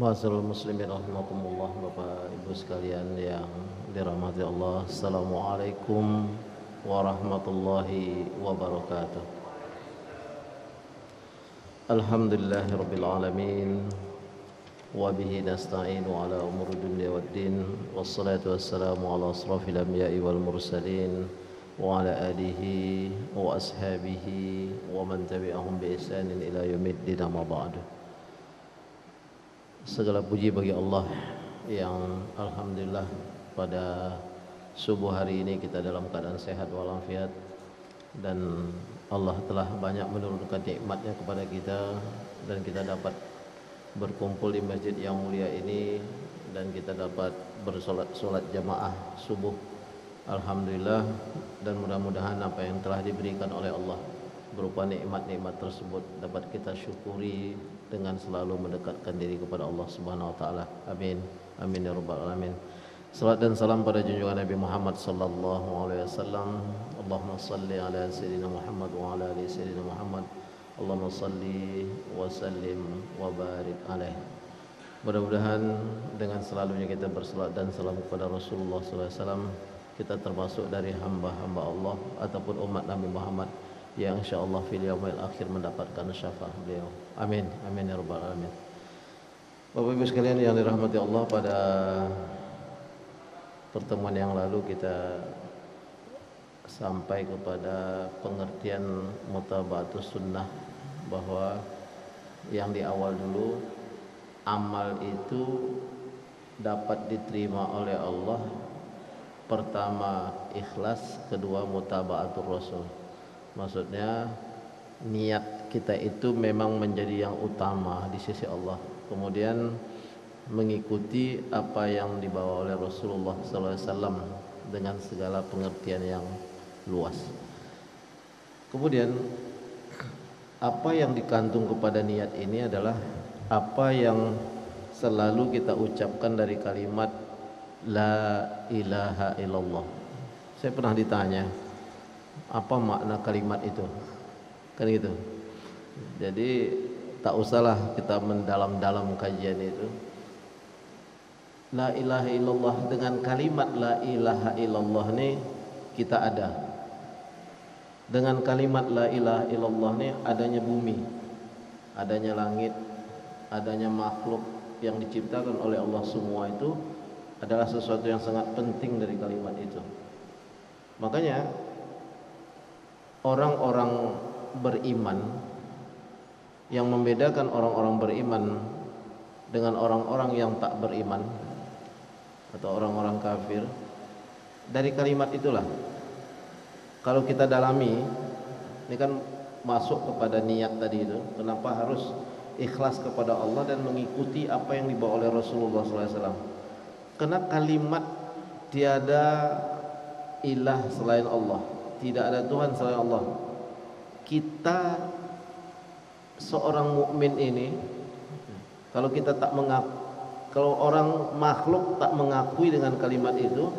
Ma'asyiral muslimin rahimakumullah, Bapak Ibu sekalian yang dirahmati Allah. Assalamualaikum warahmatullahi wabarakatuh. Alhamdulillahirabbil alamin wa bihi nasta'inu ala umuri dunya waddin, wassalatu wassalamu ala asrafil anbiya'i wal mursalin wa ala alihi wa ashabihi wa man tabi'ahum bi ihsanin ila yaumiddin, amma ba'du. Segala puji bagi Allah yang alhamdulillah pada subuh hari ini kita dalam keadaan sehat walafiat, dan Allah telah banyak menurunkan nikmatnya kepada kita dan kita dapat berkumpul di masjid yang mulia ini dan kita dapat bersolat jamaah subuh. Alhamdulillah, dan mudah-mudahan apa yang telah diberikan oleh Allah berupa nikmat-nikmat tersebut dapat kita syukuri dengan selalu mendekatkan diri kepada Allah Subhanahu wa taala. Amin. Amin ya rabbal alamin. Salat dan salam pada junjungan Nabi Muhammad sallallahu alaihi wasallam. Allahumma salli ala sayyidina Muhammad wa ala ali sayyidina Muhammad. Allahumma salli wa sallim wa barik alaih. Mudah-mudahan dengan selalunya kita bersalat dan salam kepada Rasulullah sallallahu alaihi wasallam, kita termasuk dari hamba-hamba Allah ataupun umat Nabi Muhammad yang insyaallah fil yaumil akhir mendapatkan syafaat beliau. Amin. Amin ya rabbal alamin. Bapak Ibu sekalian yang dirahmati Allah, pada pertemuan yang lalu kita sampai kepada pengertian mutaba'atus sunnah, bahwa yang di awal dulu amal itu dapat diterima oleh Allah, pertama ikhlas, kedua mutaba'atur rasul. Maksudnya niat kita itu memang menjadi yang utama di sisi Allah, kemudian mengikuti apa yang dibawa oleh Rasulullah SAW dengan segala pengertian yang luas. Kemudian apa yang dikantung kepada niat ini adalah apa yang selalu kita ucapkan dari kalimat La ilaha illallah. Saya pernah ditanya, apa makna kalimat itu? Kan gitu. Jadi tak usahlah kita mendalam-dalam kajian itu. La ilaha illallah, dengan kalimat la ilaha illallah ini kita ada. Dengan kalimat la ilaha illallah ini adanya bumi, adanya langit, adanya makhluk yang diciptakan oleh Allah, semua itu adalah sesuatu yang sangat penting dari kalimat itu. Makanya orang-orang beriman, yang membedakan orang-orang beriman dengan orang-orang yang tak beriman atau orang-orang kafir, dari kalimat itulah. Kalau kita dalami, ini kan masuk kepada niat tadi itu. Kenapa harus ikhlas kepada Allah dan mengikuti apa yang dibawa oleh Rasulullah SAW? Karena kalimat tiada ilah selain Allah, tidak ada Tuhan selain Allah. Kita seorang mukmin ini, kalau kita tak mengaku, kalau orang makhluk tak mengakui dengan kalimat itu,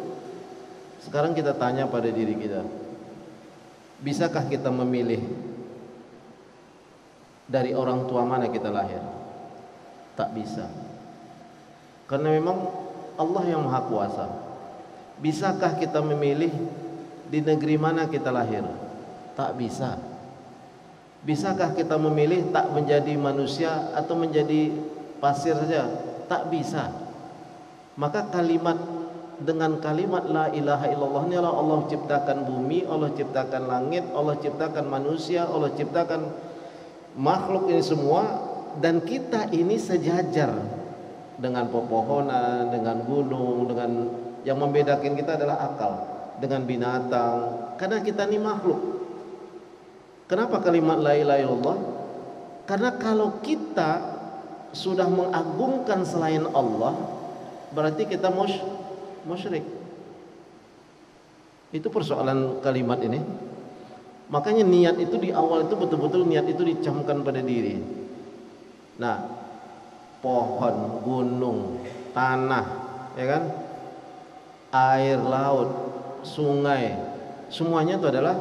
sekarang kita tanya pada diri kita, bisakah kita memilih dari orang tua mana kita lahir? Tak bisa. Karena memang Allah yang Maha Kuasa. Bisakah kita memilih di negeri mana kita lahir? Tak bisa. Bisakah kita memilih tak menjadi manusia atau menjadi pasir saja? Tak bisa. Maka dengan kalimat la ilaha illallah ini Allah ciptakan bumi, Allah ciptakan langit, Allah ciptakan manusia, Allah ciptakan makhluk ini semua, dan kita ini sejajar dengan pepohonan, dengan gunung, dengan yang membedakan kita adalah akal, dengan binatang, karena kita ini makhluk. Kenapa kalimat la ilaha illallah? Karena kalau kita sudah mengagungkan selain Allah, berarti kita musyrik. Itu persoalan kalimat ini. Makanya niat itu di awal itu betul-betul niat itu dicamkan pada diri. Nah, pohon, gunung, tanah, ya kan, air, laut, sungai, semuanya itu adalah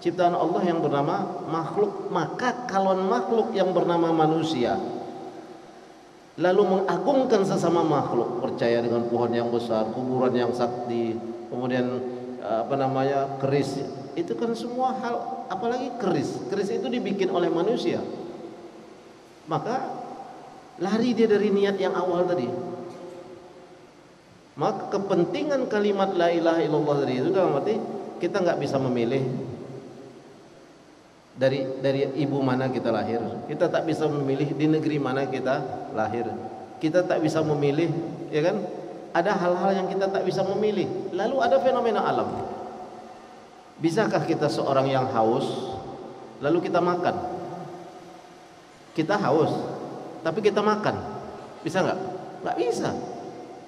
ciptaan Allah yang bernama makhluk. Maka kalau makhluk yang bernama manusia lalu mengagungkan sesama makhluk, percaya dengan pohon yang besar, kuburan yang sakti, kemudian keris, itu kan semua hal, apalagi keris itu dibikin oleh manusia, maka lari dia dari niat yang awal tadi. Maka kepentingan kalimat la ilaha illallah tadi itu dalam arti kita nggak bisa memilih dari ibu mana kita lahir, kita tak bisa memilih di negeri mana kita lahir, kita tak bisa memilih, ya kan? Ada hal-hal yang kita tak bisa memilih. Lalu ada fenomena alam. Bisakah kita seorang yang haus lalu kita makan? Kita haus tapi kita makan, bisa nggak? Nggak bisa.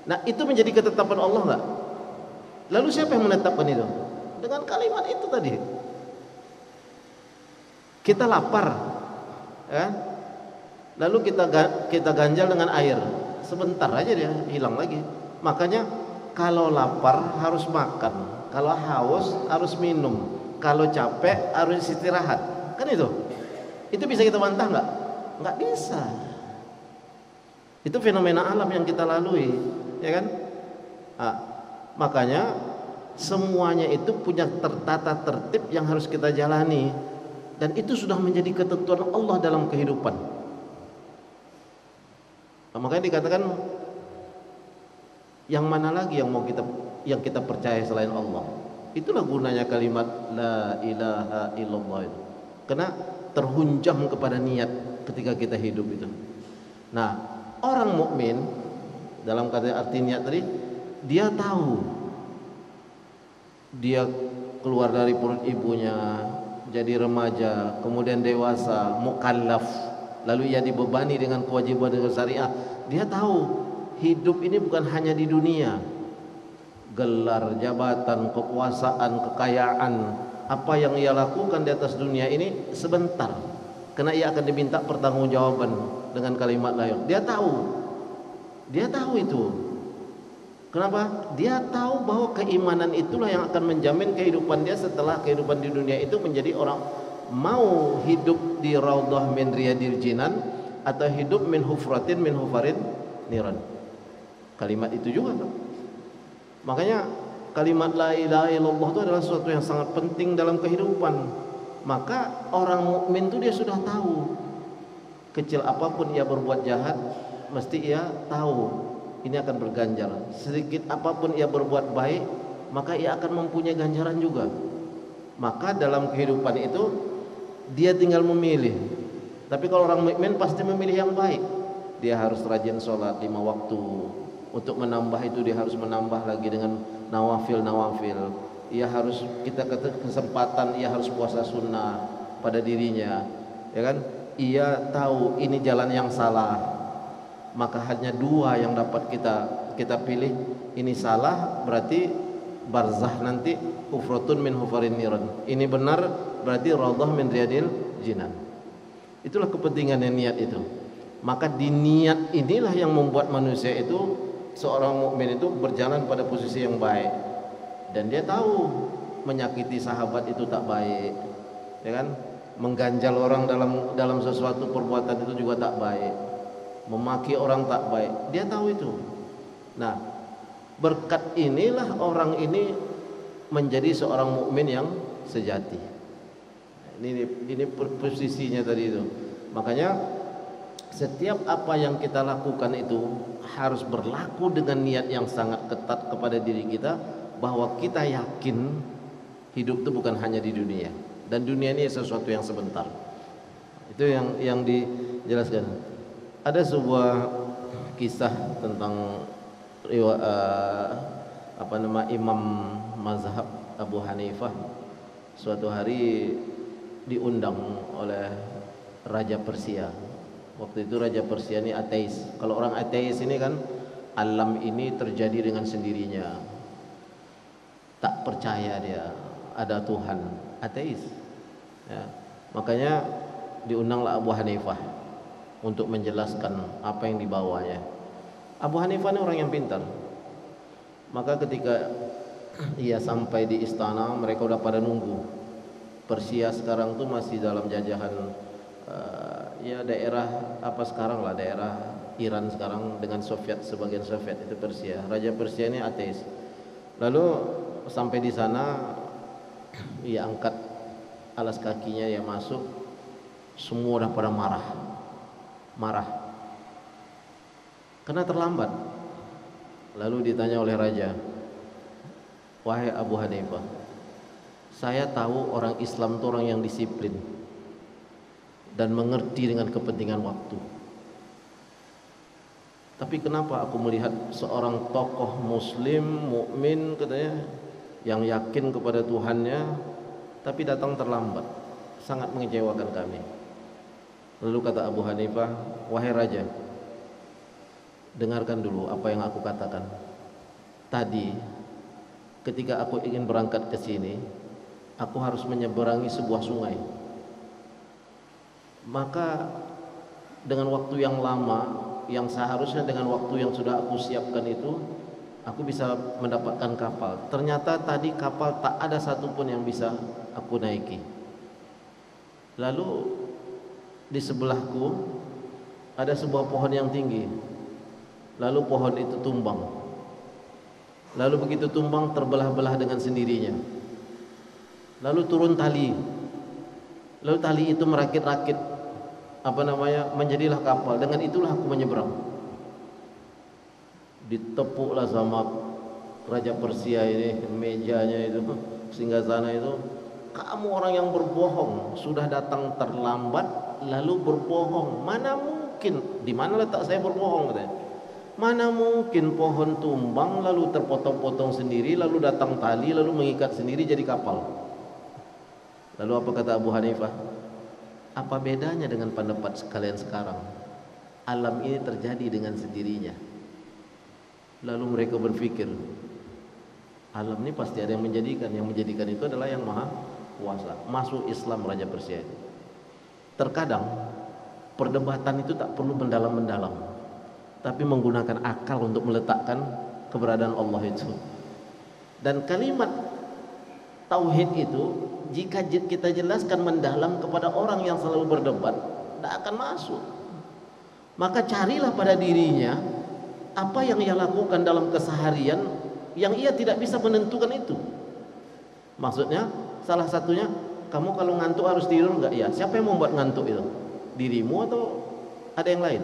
Nah, itu menjadi ketetapan Allah nggak? Lalu siapa yang menetapkan itu? Dengan kalimat itu tadi. Kita lapar, ya? Lalu kita ganjal dengan air, sebentar aja dia hilang lagi. Makanya kalau lapar harus makan, kalau haus harus minum, kalau capek harus istirahat, kan itu? Itu bisa kita bantah nggak? Nggak bisa. Itu fenomena alam yang kita lalui, ya kan? Nah, makanya semuanya itu punya tertata tertib yang harus kita jalani, dan itu sudah menjadi ketentuan Allah dalam kehidupan. Nah, makanya dikatakan yang mana lagi yang kita percaya selain Allah. Itulah gunanya kalimat la ilaha illallah itu. Karena terhunjam kepada niat ketika kita hidup itu. Nah, orang mukmin dalam kata arti niat tadi, dia tahu dia keluar dari perut ibunya, jadi remaja, kemudian dewasa, mukallaf, lalu ia dibebani dengan kewajiban dengan syariah. Dia tahu hidup ini bukan hanya di dunia, gelar, jabatan, kekuasaan, kekayaan, apa yang ia lakukan di atas dunia ini sebentar, karena ia akan diminta pertanggungjawaban dengan kalimat la ilaha. Dia tahu itu. Kenapa? Dia tahu bahwa keimanan itulah yang akan menjamin kehidupan dia setelah kehidupan di dunia itu menjadi orang mau hidup di raudhah min riyadil jinan atau hidup min hufratin min hufarin niran. Kalimat itu juga kan? Makanya kalimat la ilaha illallah itu adalah sesuatu yang sangat penting dalam kehidupan. Maka orang mukmin itu dia sudah tahu, kecil apapun ia berbuat jahat, mesti ia tahu ini akan berganjar. Sedikit apapun ia berbuat baik, maka ia akan mempunyai ganjaran juga. Maka dalam kehidupan itu dia tinggal memilih. Tapi kalau orang mukmin pasti memilih yang baik. Dia harus rajin sholat 5 waktu. Untuk menambah itu dia harus menambah lagi dengan nawafil. Ia harus kesempatan ia harus puasa sunnah pada dirinya, ya kan? Ia tahu ini jalan yang salah. Maka hanya 2 yang dapat kita pilih. Ini salah berarti barzah nanti hufratun min hufarin niran. Ini benar berarti raudhah min riyadil jinan. Itulah kepentingannya niat itu. Maka di niat inilah yang membuat manusia itu, seorang mukmin itu berjalan pada posisi yang baik. Dan dia tahu menyakiti sahabat itu tak baik, ya kan? Mengganjal orang dalam sesuatu perbuatan itu juga tak baik. Memaki orang tak baik, dia tahu itu. Nah, berkat inilah orang ini menjadi seorang mukmin yang sejati. Ini posisinya tadi itu. Makanya setiap apa yang kita lakukan itu harus berlaku dengan niat yang sangat ketat kepada diri kita, bahwa kita yakin hidup itu bukan hanya di dunia, dan dunia ini sesuatu yang sebentar. Itu yang dijelaskan. Ada sebuah kisah tentang Imam mazhab Abu Hanifah. Suatu hari diundang oleh Raja Persia. Waktu itu Raja Persia ini ateis. Kalau orang ateis ini kan alam ini terjadi dengan sendirinya, tak percaya dia ada Tuhan, ateis, ya. Makanya diundanglah Abu Hanifah untuk menjelaskan apa yang dibawanya. Abu Hanifah ini orang yang pintar. Maka ketika ia sampai di istana, mereka udah pada nunggu. Persia sekarang tuh masih dalam jajahan ya daerah apa sekarang lah, daerah Iran sekarang dengan Soviet, sebagian Soviet itu Persia. Raja Persia ini ateis. Lalu sampai di sana ia angkat alas kakinya, ia masuk, semua udah pada marah karena terlambat. Lalu ditanya oleh raja, wahai Abu Hanifah, saya tahu orang Islam itu orang yang disiplin dan mengerti dengan kepentingan waktu. Tapi kenapa aku melihat seorang tokoh muslim, mukmin katanya, yang yakin kepada Tuhannya, tapi datang terlambat, sangat mengecewakan kami. Lalu kata Abu Hanifah, wahai raja, dengarkan dulu apa yang aku katakan. Tadi ketika aku ingin berangkat ke sini, aku harus menyeberangi sebuah sungai. Maka dengan waktu yang lama, yang seharusnya dengan waktu yang sudah aku siapkan itu, aku bisa mendapatkan kapal. Ternyata tadi kapal tak ada satupun yang bisa aku naiki. Lalu di sebelahku ada sebuah pohon yang tinggi. Lalu pohon itu tumbang. Lalu begitu tumbang, terbelah-belah dengan sendirinya. Lalu turun tali. Lalu tali itu merakit-rakit, menjadilah kapal. Dengan itulah aku menyeberang. Ditepuklah sama Raja Persia ini mejanya itu, singgasana itu. Kamu orang yang berbohong, sudah datang terlambat lalu berbohong. Mana mungkin? Di mana letak saya berbohong katanya? Mana mungkin pohon tumbang lalu terpotong-potong sendiri, lalu datang tali lalu mengikat sendiri jadi kapal. Lalu apa kata Abu Hanifah? Apa bedanya dengan pendapat kalian sekarang? Alam ini terjadi dengan sendirinya. Lalu mereka berpikir, alam ini pasti ada yang menjadikan. Yang menjadikan itu adalah yang maha kuasa. Masuk Islam Raja Persia itu. Terkadang perdebatan itu tak perlu mendalam-mendalam, tapi menggunakan akal untuk meletakkan keberadaan Allah itu. Dan kalimat tauhid itu, jika kita jelaskan mendalam kepada orang yang selalu berdebat, tidak akan masuk. Maka carilah pada dirinya apa yang ia lakukan dalam keseharian yang ia tidak bisa menentukan itu. Maksudnya salah satunya, kamu kalau ngantuk harus tidur enggak? Ya, siapa yang membuat ngantuk itu? Dirimu atau ada yang lain?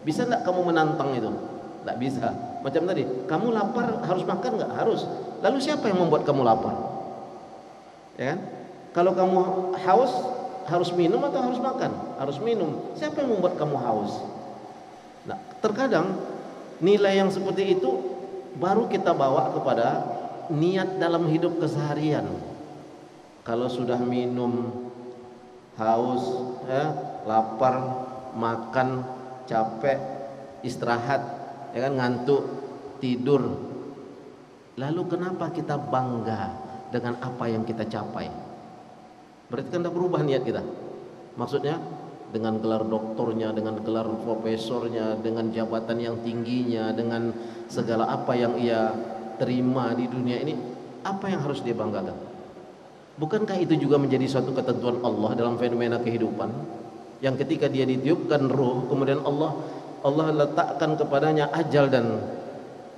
Bisa enggak kamu menantang itu? Enggak bisa. Macam tadi, kamu lapar harus makan enggak? Harus. Lalu siapa yang membuat kamu lapar? Ya kan? Kalau kamu haus harus minum atau harus makan? Harus minum. Siapa yang membuat kamu haus? Nah, terkadang nilai yang seperti itu baru kita bawa kepada niat dalam hidup keseharian. Kalau sudah minum, haus, lapar, makan, capek, istirahat, ya kan, ngantuk, tidur. Lalu kenapa kita bangga dengan apa yang kita capai? Berarti kan tidak berubah niat kita. Maksudnya dengan gelar doktornya, dengan gelar profesornya, dengan jabatan yang tingginya, dengan segala apa yang ia terima di dunia ini, apa yang harus dia banggakan? Bukankah itu juga menjadi suatu ketentuan Allah dalam fenomena kehidupan, yang ketika dia ditiupkan ruh, kemudian Allah letakkan kepadanya ajal dan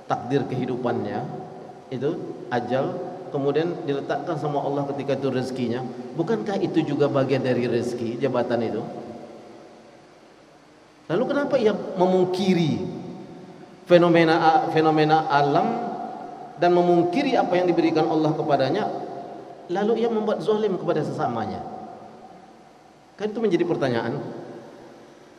takdir kehidupannya, itu ajal, kemudian diletakkan sama Allah ketika itu rezekinya. Bukankah itu juga bagian dari rezeki jabatan itu? Lalu kenapa ia memungkiri fenomena alam dan memungkiri apa yang diberikan Allah kepadanya, lalu ia membuat zalim kepada sesamanya? Kan itu menjadi pertanyaan.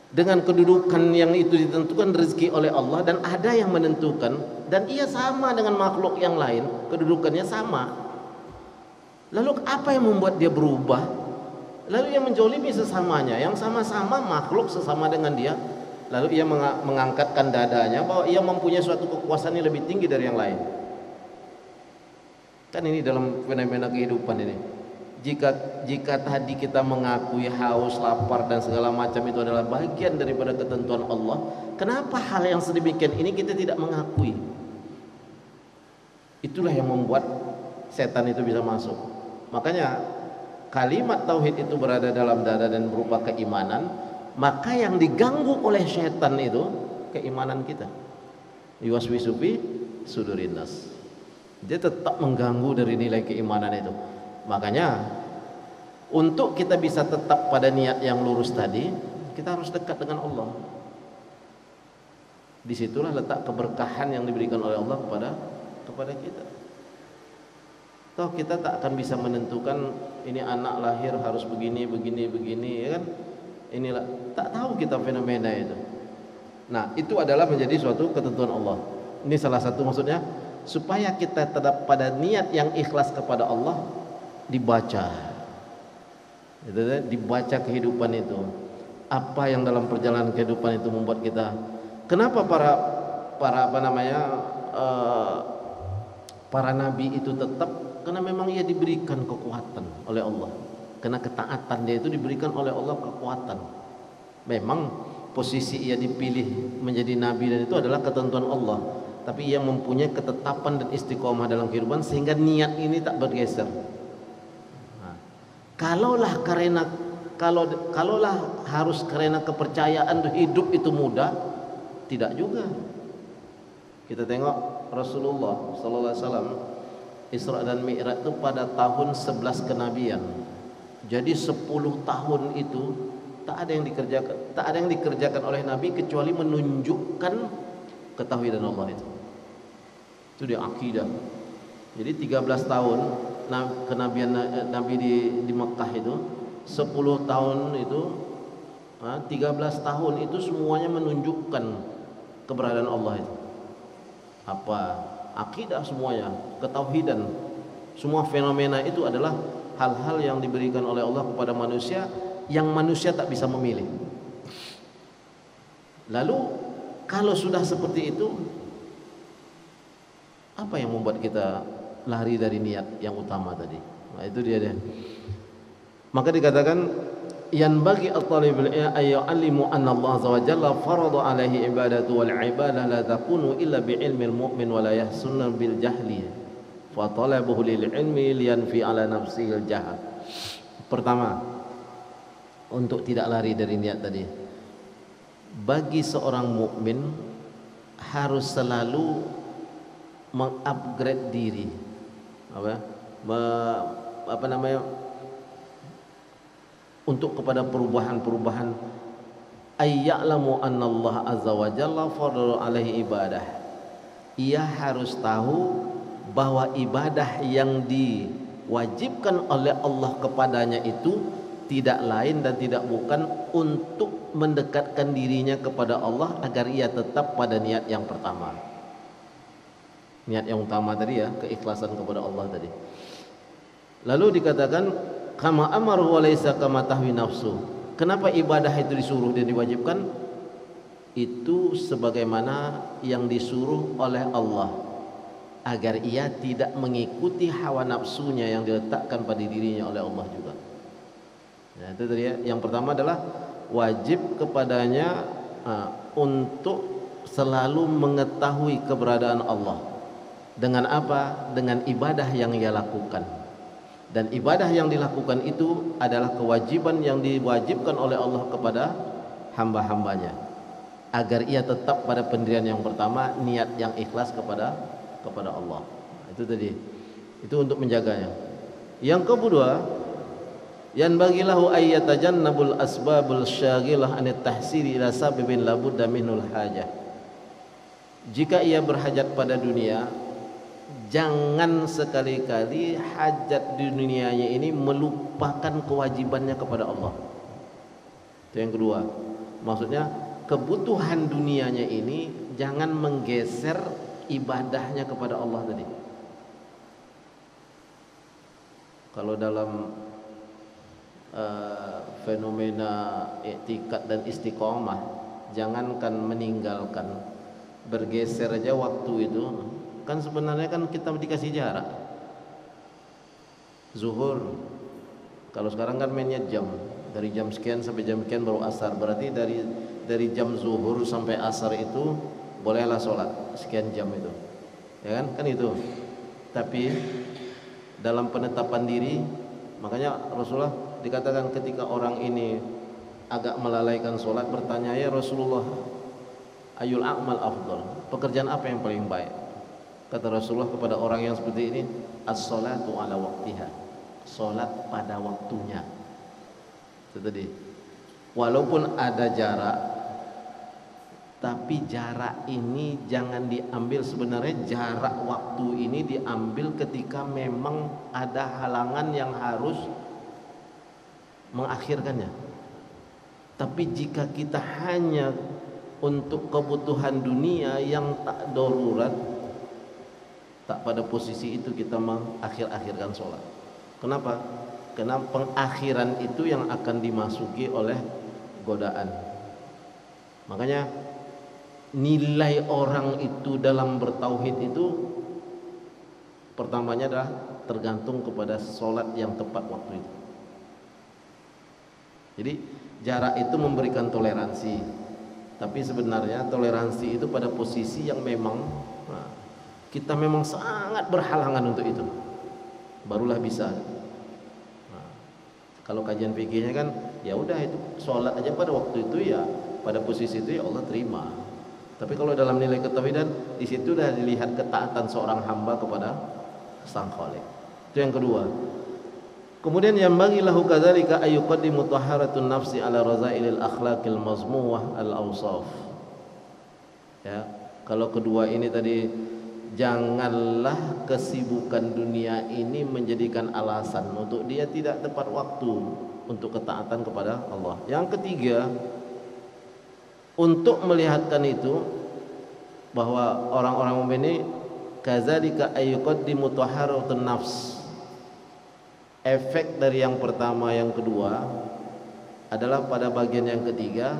Dengan kedudukan yang itu ditentukan rezeki oleh Allah, dan ada yang menentukan, dan ia sama dengan makhluk yang lain, kedudukannya sama. Lalu apa yang membuat dia berubah? Lalu ia menjolimi sesamanya yang sama-sama makhluk sesama dengan dia. Lalu ia mengangkatkan dadanya bahwa ia mempunyai suatu kekuasaan yang lebih tinggi dari yang lain. Kan ini dalam fenomena kehidupan ini. Jika tadi kita mengakui haus, lapar dan segala macam itu adalah bagian daripada ketentuan Allah, kenapa hal yang sedemikian ini kita tidak mengakui? Itulah yang membuat setan itu bisa masuk. Makanya kalimat tauhid itu berada dalam dada dan berupa keimanan, maka yang diganggu oleh setan itu keimanan kita. Yuwaswisu fi sudurin nas. Dia tetap mengganggu dari nilai keimanan itu. Makanya untuk kita bisa tetap pada niat yang lurus tadi, kita harus dekat dengan Allah. Disitulah letak keberkahan yang diberikan oleh Allah kepada kita. Toh kita tak akan bisa menentukan ini anak lahir harus begini, ya kan? Inilah, tak tahu kita fenomena itu. Nah, itu adalah menjadi suatu ketentuan Allah. Ini salah satu maksudnya, supaya kita tetap pada niat yang ikhlas kepada Allah, dibaca. Itu dibaca kehidupan itu. Apa yang dalam perjalanan kehidupan itu membuat kita, kenapa para nabi itu tetap, karena memang ia diberikan kekuatan oleh Allah. Karena ketaatan dia itu diberikan oleh Allah kekuatan. Memang posisi ia dipilih menjadi nabi dan itu adalah ketentuan Allah. Tapi ia mempunyai ketetapan dan istiqomah dalam kehidupan sehingga niat ini tak bergeser. Nah, kalaulah harus karena kepercayaan hidup itu mudah, tidak juga. Kita tengok Rasulullah sallallahu alaihi wasallam Isra dan Mi'raj itu pada tahun 11 kenabian. Jadi 10 tahun itu tak ada yang dikerjakan oleh Nabi kecuali menunjukkan ketauhidan Allah itu. Itu dia akidah. Jadi 13 tahun kenabian Nabi di Mekah itu, 10 tahun itu, 13 tahun itu semuanya menunjukkan keberadaan Allah itu. Apa? Akidah semuanya, ketauhidan. Semua fenomena itu adalah hal-hal yang diberikan oleh Allah kepada manusia yang manusia tak bisa memilih. Lalu kalau sudah seperti itu, apa yang membuat kita lari dari niat yang utama tadi? Nah, itu dia. Maka dikatakan yang bagi at-talibul ayyu'allimu anna Allah azza wa jalla farada alaihi ibadatu wal ibadah la takunu illa bi ilmil mu'min wa la yahsunna bil jahli fa talabuhu lil ilmi liyanfi ala nafsihi al jahl. Pertama, untuk tidak lari dari niat tadi, bagi seorang mukmin harus selalu mengupgrade diri, untuk kepada perubahan-perubahan. Ayya'lamu anna Allah azza wa jalla farada alaihi ibadah. Ia harus tahu bahwa ibadah yang diwajibkan oleh Allah kepadanya itu tidak lain dan tidak bukan untuk mendekatkan dirinya kepada Allah agar ia tetap pada niat yang pertama. Niat yang utama tadi ya, keikhlasan kepada Allah tadi. Lalu dikatakan kama amaru wa laisa kama tahwi nafsu. Kenapa ibadah itu disuruh dan diwajibkan? Itu sebagaimana yang disuruh oleh Allah, agar ia tidak mengikuti hawa nafsunya yang diletakkan pada dirinya oleh Allah juga. Nah, itu tadi ya. Yang pertama adalah wajib kepadanya untuk selalu mengetahui keberadaan Allah. Dengan apa? Dengan ibadah yang ia lakukan. Dan ibadah yang dilakukan itu adalah kewajiban yang diwajibkan oleh Allah kepada hamba-hambanya, agar ia tetap pada pendirian yang pertama, niat yang ikhlas kepada Allah. Itu tadi. Itu untuk menjaganya. Yang kedua, yan bagilahu ayyatajannabul asbabul syaghilah anit tahsiri ila sababin labudda minul hajah. Jika ia berhajat pada dunia, jangan sekali-kali hajat di dunianya ini melupakan kewajibannya kepada Allah. Itu yang kedua. Maksudnya kebutuhan dunianya ini jangan menggeser ibadahnya kepada Allah tadi. Kalau dalam fenomena i'tikad dan istiqomah, jangankan meninggalkan, bergeser aja waktu itu. Kan sebenarnya kan kita dikasih jarak. Zuhur, kalau sekarang kan mainnya jam, dari jam sekian sampai jam sekian baru asar. Berarti dari jam zuhur sampai asar itu bolehlah sholat sekian jam itu, ya kan itu. Tapi dalam penetapan diri, makanya Rasulullah dikatakan ketika orang ini agak melalaikan sholat, bertanya, ya Rasulullah, Ayul a'mal afdal. Pekerjaan apa yang paling baik? Kata Rasulullah kepada orang yang seperti ini, as-salatu ala waqtiha. Salat pada waktunya. Itu tadi. Walaupun ada jarak, tapi jarak ini jangan diambil, sebenarnya jarak waktu ini diambil ketika memang ada halangan yang harus mengakhirkannya. Tapi jika kita hanya untuk kebutuhan dunia yang tak darurat, tak pada posisi itu kita mengakhir-akhirkan sholat. Kenapa? Karena pengakhiran itu yang akan dimasuki oleh godaan. Makanya nilai orang itu dalam bertauhid itu pertamanya adalah tergantung kepada sholat yang tepat waktu itu. Jadi jarak itu memberikan toleransi, tapi sebenarnya toleransi itu pada posisi yang memang kita memang sangat berhalangan untuk itu, barulah bisa. Kalau kajian fikihnya kan ya udah itu sholat aja pada waktu itu, ya pada posisi itu ya Allah terima. Tapi kalau dalam nilai ketauhidan, di situ sudah dilihat ketaatan seorang hamba kepada Sang Khalik. Itu yang kedua. Kemudian yang bagi lahu kadzalika ayyuqaddimu taharatun nafsi ala razailil akhlaqil mazmuwah al awsaf. Ya, kalau kedua ini tadi, janganlah kesibukan dunia ini menjadikan alasan untuk dia tidak tepat waktu untuk ketaatan kepada Allah. Yang ketiga, untuk melihatkan itu bahwa orang-orang mukmin ini kadzalika ayyuqaddimu taharatun nafs. Efek dari yang pertama yang kedua adalah pada bagian yang ketiga,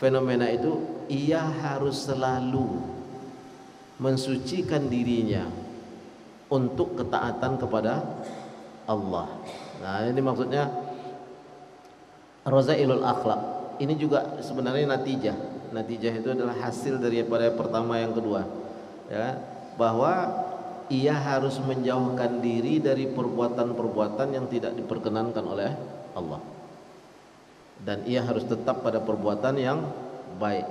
fenomena itu ia harus selalu mensucikan dirinya untuk ketaatan kepada Allah. Nah, ini maksudnya razailul akhlaq. Ini juga sebenarnya natijah. Natijah itu adalah hasil daripada pertama yang kedua. Ya, bahwa ia harus menjauhkan diri dari perbuatan-perbuatan yang tidak diperkenankan oleh Allah, dan ia harus tetap pada perbuatan yang baik.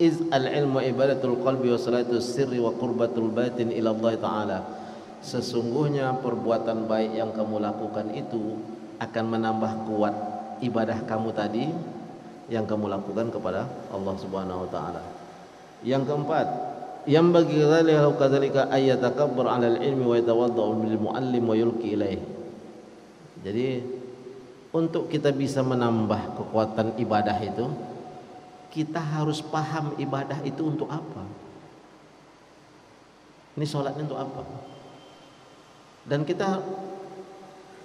Iz al-ilmu ibadatul qalbi wa salatus sirri wa qurbatul batin ila Allah Ta'ala. Sesungguhnya perbuatan baik yang kamu lakukan itu akan menambah kuat ibadah kamu tadi yang kamu lakukan kepada Allah Subhanahu wa Ta'ala. Yang keempat, yang bagi ghalihu kadzalika ayyatakabbar 'alal ilmi wa yatawadda'u bil muallim wa yulqi ilaih. Jadi untuk kita bisa menambah kekuatan ibadah itu, kita harus paham ibadah itu untuk apa. Ini sholatnya untuk apa? Dan kita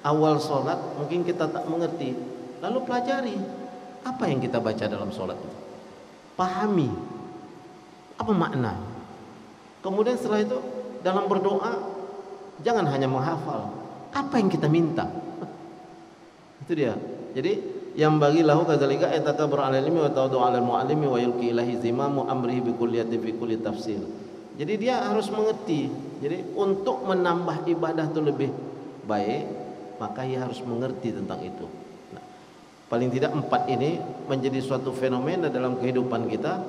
awal sholat mungkin kita tak mengerti, lalu pelajari apa yang kita baca dalam sholat itu, pahami apa makna. Kemudian setelah itu dalam berdoa jangan hanya menghafal, apa yang kita minta. Itu dia. Jadi yang bagi lahu kadzalika ayatakabbur 'alal ilmi wa tawaddu 'alal muallimi wa yulqi ilahi zimamu amrihi bi kulliyati fi kulli tafsir. Jadi dia harus mengerti. Jadi untuk menambah ibadah itu lebih baik, maka ia harus mengerti tentang itu. Nah, paling tidak 4 ini menjadi suatu fenomena dalam kehidupan kita,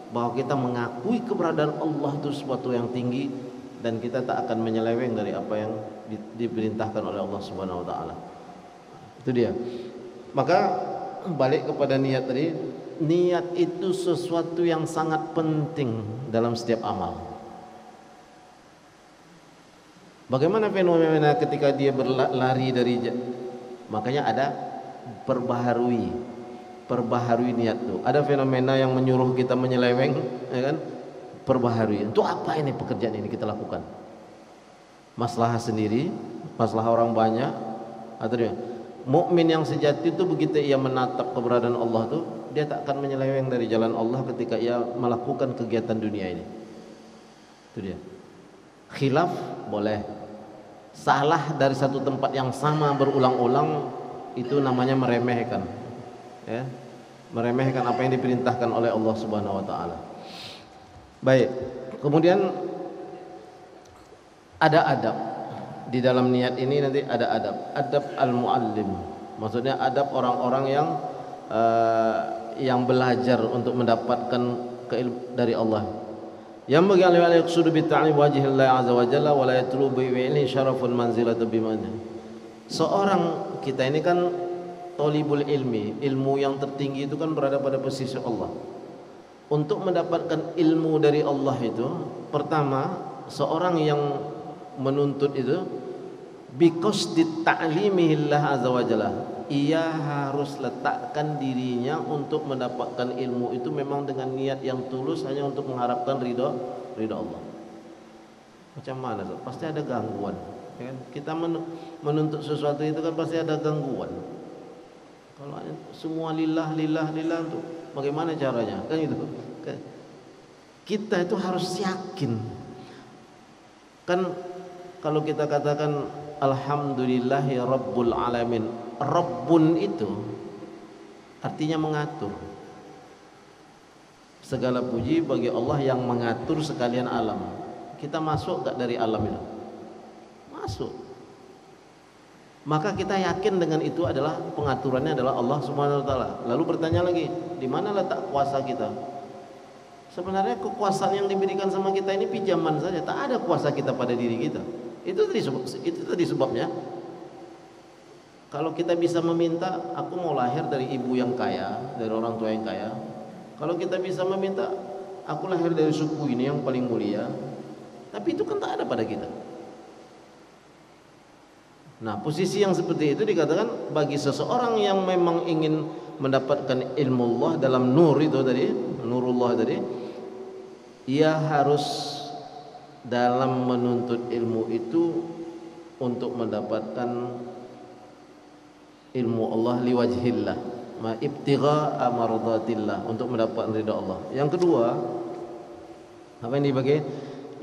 bahwa kita mengakui keberadaan Allah itu sesuatu yang tinggi, dan kita tak akan menyeleweng dari apa yang diperintahkan oleh Allah Subhanahu wa Ta'ala. Itu dia. Maka balik kepada niat tadi, niat itu sesuatu yang sangat penting dalam setiap amal. Bagaimana fenomena ketika dia berlari dari, makanya ada perbaharui niat tuh. Ada fenomena yang menyuruh kita menyeleweng, ya kan? Perbaharui. Untuk apa ini pekerjaan ini kita lakukan? Masalah sendiri, masalah orang banyak, atau dia mukmin yang sejati itu begitu ia menatap keberadaan Allah tuh, dia tak akan menyeleweng dari jalan Allah ketika ia melakukan kegiatan dunia ini. Itu dia. Khilaf boleh, salah dari satu tempat yang sama berulang-ulang, itu namanya meremehkan. Ya, meremehkan apa yang diperintahkan oleh Allah Subhanahu wa Ta'ala. Baik, kemudian ada adab di dalam niat ini. Nanti ada adab al-muallim, maksudnya adab orang-orang yang belajar untuk mendapatkan dari Allah. Yang bagi al yaqsudu bi ta'lim wajhillah azza wa jalla wa la yatlubu bi ilmi syarafun manzilatu bimana. Seorang kita ini kan talibul ilmi, ilmu yang tertinggi itu kan berada pada posisi Allah. Untuk mendapatkan ilmu dari Allah itu, pertama seorang yang menuntut itu because di ta'limihillah azza wa jalla, ia harus letakkan dirinya untuk mendapatkan ilmu itu memang dengan niat yang tulus, hanya untuk mengharapkan ridha Allah. Macam mana tuh? Pasti ada gangguan, ya kan? Kita menuntut sesuatu itu kan pasti ada gangguan. Kalau semua lillah tuh bagaimana caranya? Kan itu. Kita itu harus yakin. Kan kalau kita katakan alhamdulillahi rabbil alamin, Rabbun itu artinya mengatur. Segala puji bagi Allah yang mengatur sekalian alam. Kita masuk gak dari alam itu? Masuk. Maka kita yakin dengan itu adalah pengaturannya adalah Allah Subhanahu wa taala. Lalu bertanya lagi, di mana letak kuasa kita? Sebenarnya kekuasaan yang diberikan sama kita ini pinjaman saja, tak ada kuasa kita pada diri kita. Itu tadi sebabnya. Kalau kita bisa meminta, aku mau lahir dari ibu yang kaya, dari orang tua yang kaya. Kalau kita bisa meminta, aku lahir dari suku ini yang paling mulia. Tapi itu kan tak ada pada kita. Nah, posisi yang seperti itu dikatakan bagi seseorang yang memang ingin mendapatkan ilmu Allah dalam nur itu tadi, nurullah tadi, ia harus dalam menuntut ilmu itu untuk mendapatkan ilmu Allah liwajhillah, ma ibtigha amardatillah, untuk mendapatkan ridha Allah. Yang kedua, apa yang dibagi?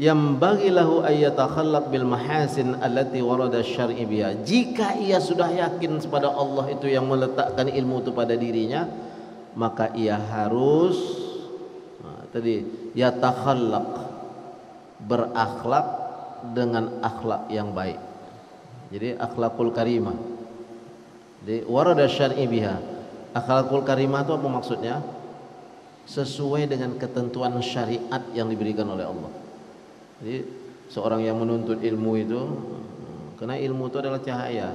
Yang bagi lahu ayyatakhallaq bil mahasin allati warada syar'i biha. Jika ia sudah yakin kepada Allah itu yang meletakkan ilmu itu pada dirinya, maka ia harus tadi yatakhallaq, berakhlak dengan akhlak yang baik. Jadi akhlakul karimah. Jadi warada syar'i biha. Akhlakul karimah itu apa maksudnya? Sesuai dengan ketentuan syariat yang diberikan oleh Allah. Jadi seorang yang menuntut ilmu itu, karena ilmu itu adalah cahaya.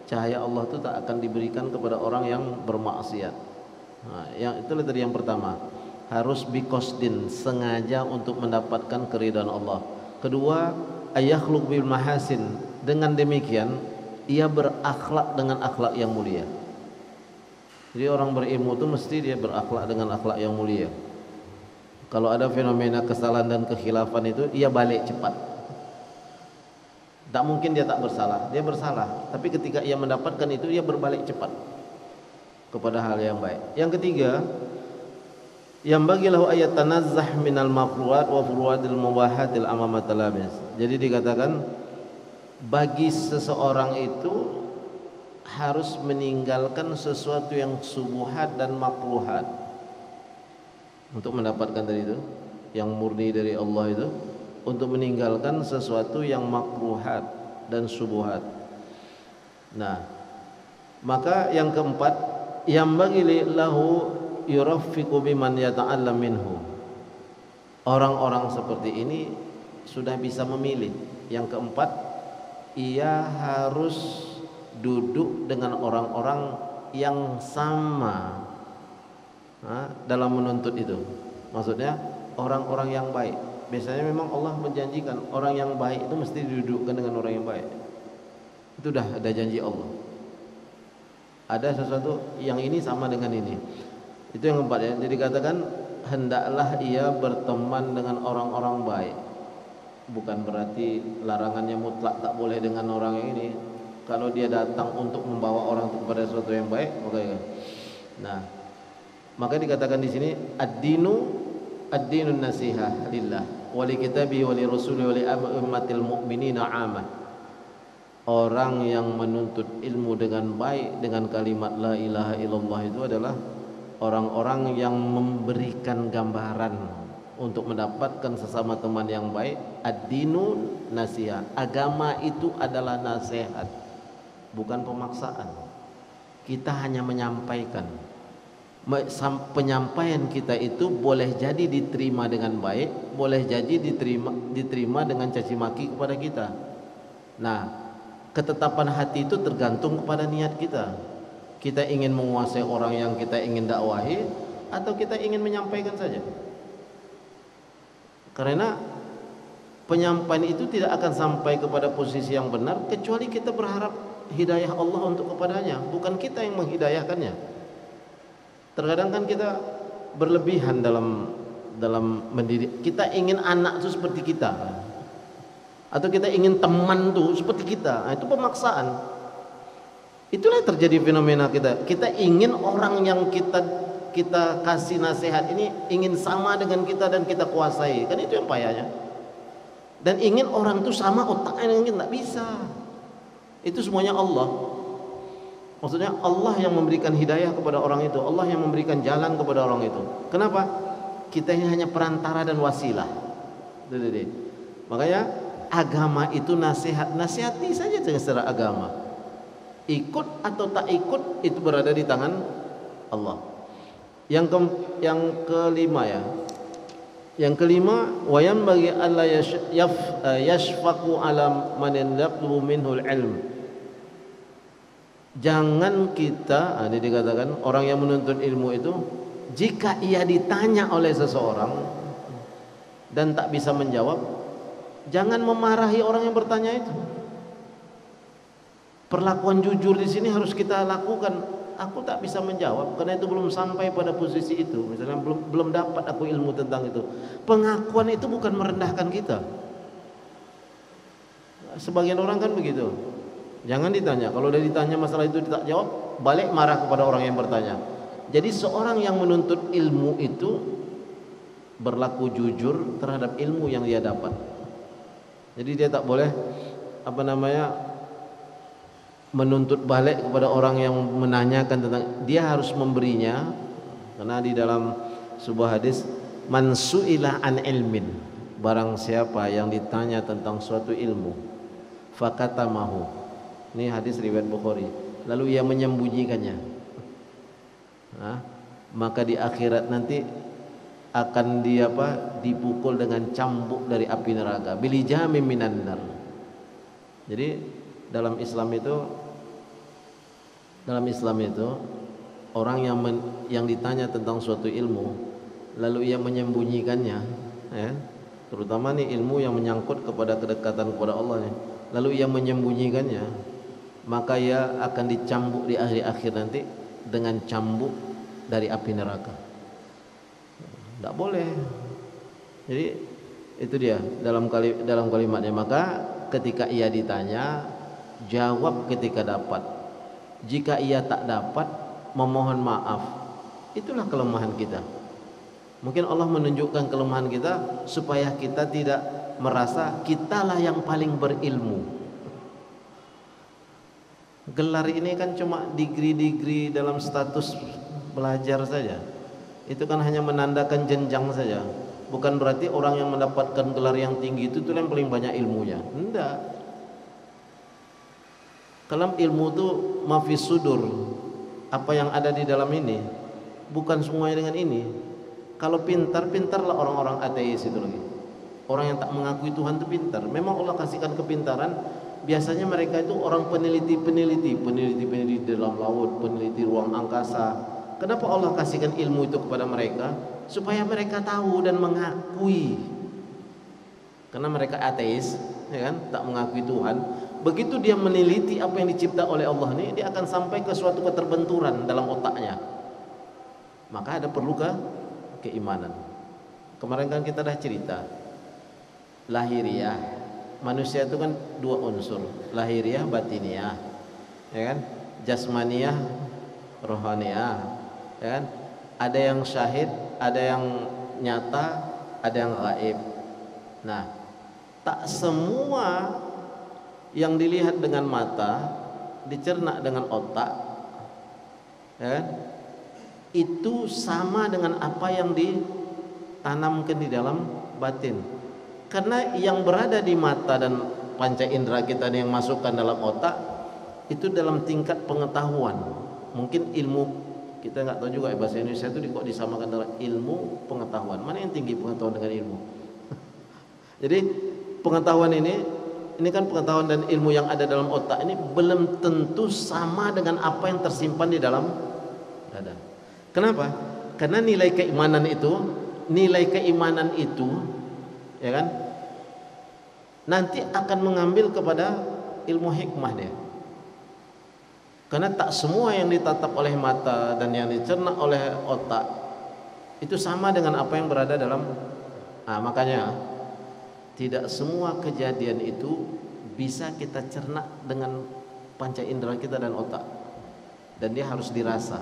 Cahaya Allah itu tak akan diberikan kepada orang yang bermaksiat. Nah, yang itulah tadi yang pertama. Harus biqasdin, sengaja untuk mendapatkan keridhaan Allah. Kedua, ayakhluq bil mahasin. Dengan demikian ia berakhlak dengan akhlak yang mulia. Jadi orang berilmu itu mesti dia berakhlak dengan akhlak yang mulia. Kalau ada fenomena kesalahan dan kekhilafan itu, ia balik cepat. Tak mungkin dia tak bersalah, dia bersalah. Tapi ketika ia mendapatkan itu, ia berbalik cepat kepada hal yang baik. Yang ketiga, yang bagilahu ayat tanazzah minal makruhat wa furuadil mubahatil amama talamis. Jadi dikatakan bagi seseorang itu harus meninggalkan sesuatu yang subuhat dan makruhat untuk mendapatkan dari itu yang murni dari Allah itu, untuk meninggalkan sesuatu yang makruhat dan subuhat. Nah, maka yang keempat, yang bagi lahu yurafiqu biman yata'allam minhu. Orang-orang seperti ini sudah bisa memilih. Yang keempat, ia harus duduk dengan orang-orang yang sama dalam menuntut itu. Maksudnya orang-orang yang baik. Biasanya memang Allah menjanjikan orang yang baik itu mesti didudukkan dengan orang yang baik. Itu dah ada janji Allah. Ada sesuatu yang ini sama dengan ini. Itu yang keempat ya. Jadi katakan hendaklah ia berteman dengan orang-orang baik. Bukan berarti larangannya mutlak tak boleh dengan orang yang ini. Kalau dia datang untuk membawa orang itu kepada sesuatu yang baik, maka ya. Nah, maka dikatakan di sini ad-dinun nasihah lillah wa li kitabihi wa li rasulihi wa li ummatil mu'minina 'amah. Orang yang menuntut ilmu dengan baik dengan kalimat la ilaha illallah itu adalah orang-orang yang memberikan gambaran untuk mendapatkan sesama teman yang baik. Ad-dinun nasihah. Agama itu adalah nasihat, bukan pemaksaan. Kita hanya menyampaikan. penyampaian kita itu boleh jadi diterima dengan baik, boleh jadi diterima dengan caci maki kepada kita. Nah, ketetapan hati itu tergantung kepada niat kita. Kita ingin menguasai orang yang kita ingin dakwahi, atau kita ingin menyampaikan saja. Karena penyampaian itu tidak akan sampai kepada posisi yang benar kecuali kita berharap hidayah Allah untuk kepadanya, bukan kita yang menghidayahkannya. Terkadang kan kita berlebihan dalam mendidik. Kita ingin anak itu seperti kita, atau kita ingin teman itu seperti kita. Nah, itu pemaksaan. Itulah yang terjadi fenomena kita. Kita ingin orang yang kita kasih nasihat ini ingin sama dengan kita dan kita kuasai. Kan itu yang payahnya. Dan ingin orang itu sama otaknya dengan kita, tidak bisa. Itu semuanya Allah. Maksudnya Allah yang memberikan hidayah kepada orang itu, Allah yang memberikan jalan kepada orang itu. Kenapa? Kita ini hanya perantara dan wasilah. Makanya agama itu nasihati saja secara agama. Ikut atau tak ikut itu berada di tangan Allah. Yang kelima ya. Yang kelima, wayam bagi Allah yashfaqu ala man yatlubu minhul ilm. Jangan kita, ini dikatakan orang yang menuntut ilmu itu, jika ia ditanya oleh seseorang dan tak bisa menjawab, jangan memarahi orang yang bertanya itu. Perlakuan jujur di sini harus kita lakukan. Aku tak bisa menjawab karena itu belum sampai pada posisi itu. Misalnya belum dapat aku ilmu tentang itu. Pengakuan itu bukan merendahkan kita. Sebagian orang kan begitu. Jangan ditanya. Kalau udah ditanya masalah itu tak jawab, balik marah kepada orang yang bertanya. Jadi seorang yang menuntut ilmu itu berlaku jujur terhadap ilmu yang dia dapat. Jadi dia tak boleh menuntut balik kepada orang yang menanyakan tentang, dia harus memberinya. Karena di dalam sebuah hadis, man su'ila an ilmin, barang siapa yang ditanya tentang suatu ilmu, fakatamahu, ini hadis riwayat Bukhari, lalu ia menyembunyikannya, maka di akhirat nanti akan dipukul dengan cambuk dari api neraka, bilijami minan nar. Jadi dalam Islam itu orang yang ditanya tentang suatu ilmu lalu ia menyembunyikannya, ya, terutama nih ilmu yang menyangkut kepada kedekatan kepada Allah, ya, lalu ia menyembunyikannya, maka ia akan dicambuk di akhir nanti dengan cambuk dari api neraka. Tidak boleh. Jadi itu dia dalam kalimatnya. Maka ketika ia ditanya, jawab ketika dapat. Jika ia tak dapat, memohon maaf. Itulah kelemahan kita. Mungkin Allah menunjukkan kelemahan kita supaya kita tidak merasa kitalah yang paling berilmu. Gelar ini kan cuma degree dalam status belajar saja. Itu kan hanya menandakan jenjang saja. Bukan berarti orang yang mendapatkan gelar yang tinggi itu yang paling banyak ilmunya. Enggak. Kalau ilmu itu mafis sudur, apa yang ada di dalam ini, bukan semuanya dengan ini. Kalau pintarlah orang-orang ateis itu lagi. Orang yang tak mengakui Tuhan itu pintar. Memang Allah kasihkan kepintaran. Biasanya mereka itu orang peneliti dalam laut, peneliti ruang angkasa. Kenapa Allah kasihkan ilmu itu kepada mereka? Supaya mereka tahu dan mengakui. Karena mereka ateis, ya kan, tak mengakui Tuhan. Begitu dia meneliti apa yang dicipta oleh Allah ini, dia akan sampai ke suatu keterbenturan dalam otaknya. Maka ada perlu keimanan. Kemarin kan kita dah cerita lahiriah. Manusia itu kan dua unsur, lahiriah, batiniah, ya kan? Jasmaniah, rohaniah, ya kan? Ada yang syahid, ada yang nyata, ada yang gaib. Nah, tak semua yang dilihat dengan mata, dicerna dengan otak, ya, itu sama dengan apa yang ditanamkan di dalam batin. Karena yang berada di mata dan panca indera kita yang masukkan dalam otak itu dalam tingkat pengetahuan. Mungkin ilmu kita nggak tahu juga bahasa Indonesia itu kok disamakan dengan ilmu pengetahuan. Mana yang tinggi, pengetahuan dengan ilmu? Jadi pengetahuan ini kan pengetahuan dan ilmu yang ada dalam otak ini belum tentu sama dengan apa yang tersimpan di dalam dada. Kenapa? Karena nilai keimanan itu ya kan, nanti akan mengambil kepada ilmu hikmah dia. Karena tak semua yang ditatap oleh mata dan yang dicerna oleh otak itu sama dengan apa yang berada dalam. Makanya tidak semua kejadian itu bisa kita cerna dengan panca indera kita dan otak, dan dia harus dirasa.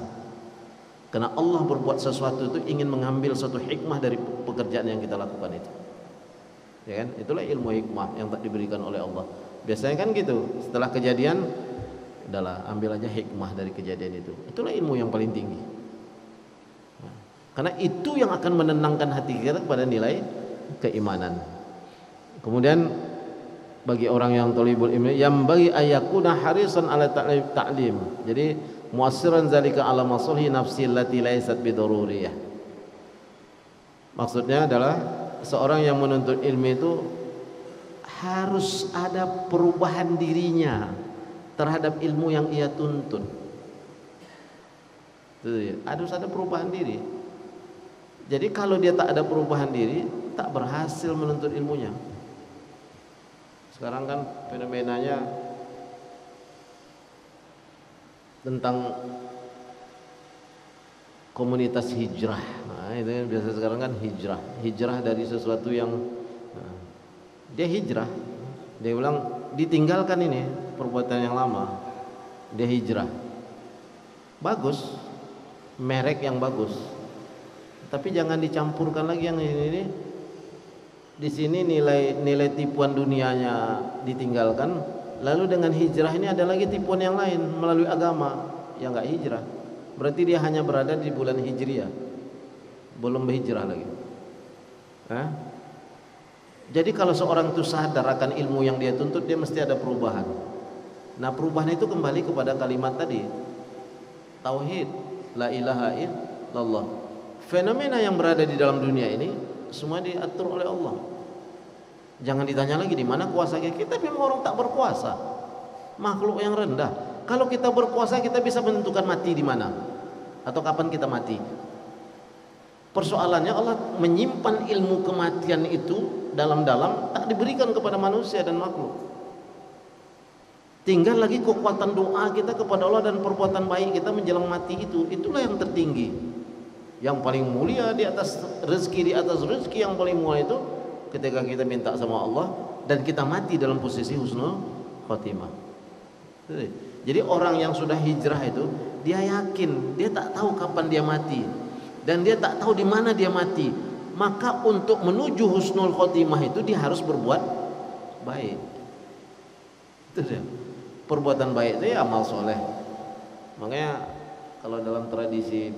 Karena Allah berbuat sesuatu itu ingin mengambil suatu hikmah dari pekerjaan yang kita lakukan itu. Ya kan? Itulah ilmu hikmah yang tak diberikan oleh Allah. Biasanya kan gitu, setelah kejadian, udahlah ambil aja hikmah dari kejadian itu. Itulah ilmu yang paling tinggi. Karena itu yang akan menenangkan hati kita kepada nilai keimanan. Kemudian bagi orang yang thalibul ilmi, yang bagi ayakuna harisan ala ta'lim. Jadi muassiran zalika ala masalhi nafsi allati laysat bidururiyah. Maksudnya adalah seorang yang menuntut ilmu itu harus ada perubahan dirinya terhadap ilmu yang ia tuntut. Harus ada perubahan diri. Jadi kalau dia tak ada perubahan diri, tak berhasil menuntut ilmunya. Sekarang kan fenomenanya tentang komunitas hijrah. Itu yang biasa sekarang kan hijrah dari sesuatu yang dia hijrah. Dia bilang ditinggalkan ini perbuatan yang lama, dia hijrah. Bagus, merek yang bagus, tapi jangan dicampurkan lagi yang ini. Di sini nilai tipuan dunianya ditinggalkan, lalu dengan hijrah ini ada lagi tipuan yang lain melalui agama yang nggak hijrah. Berarti dia hanya berada di bulan hijriah, belum berhijrah lagi. Jadi kalau seorang itu sadar akan ilmu yang dia tuntut, dia mesti ada perubahan. Nah, perubahan itu kembali kepada kalimat tadi, tauhid, la ilaha illallah. Fenomena yang berada di dalam dunia ini semua diatur oleh Allah. Jangan ditanya lagi di mana kuasa kita. Memang orang tak berkuasa, makhluk yang rendah. Kalau kita berkuasa, kita bisa menentukan mati di mana atau kapan kita mati. Persoalannya Allah menyimpan ilmu kematian itu dalam-dalam, tak diberikan kepada manusia dan makhluk. Tinggal lagi kekuatan doa kita kepada Allah dan perbuatan baik kita menjelang mati itu. Itulah yang tertinggi, yang paling mulia di atas rezeki. Di atas rezeki yang paling mulia itu ketika kita minta sama Allah dan kita mati dalam posisi husnul khotimah. Jadi orang yang sudah hijrah itu, dia yakin, dia tak tahu kapan dia mati dan dia tak tahu di mana dia mati. Maka untuk menuju husnul khotimah itu dia harus berbuat baik. Itu dia. Perbuatan baik itu ya amal soleh. Makanya kalau dalam tradisi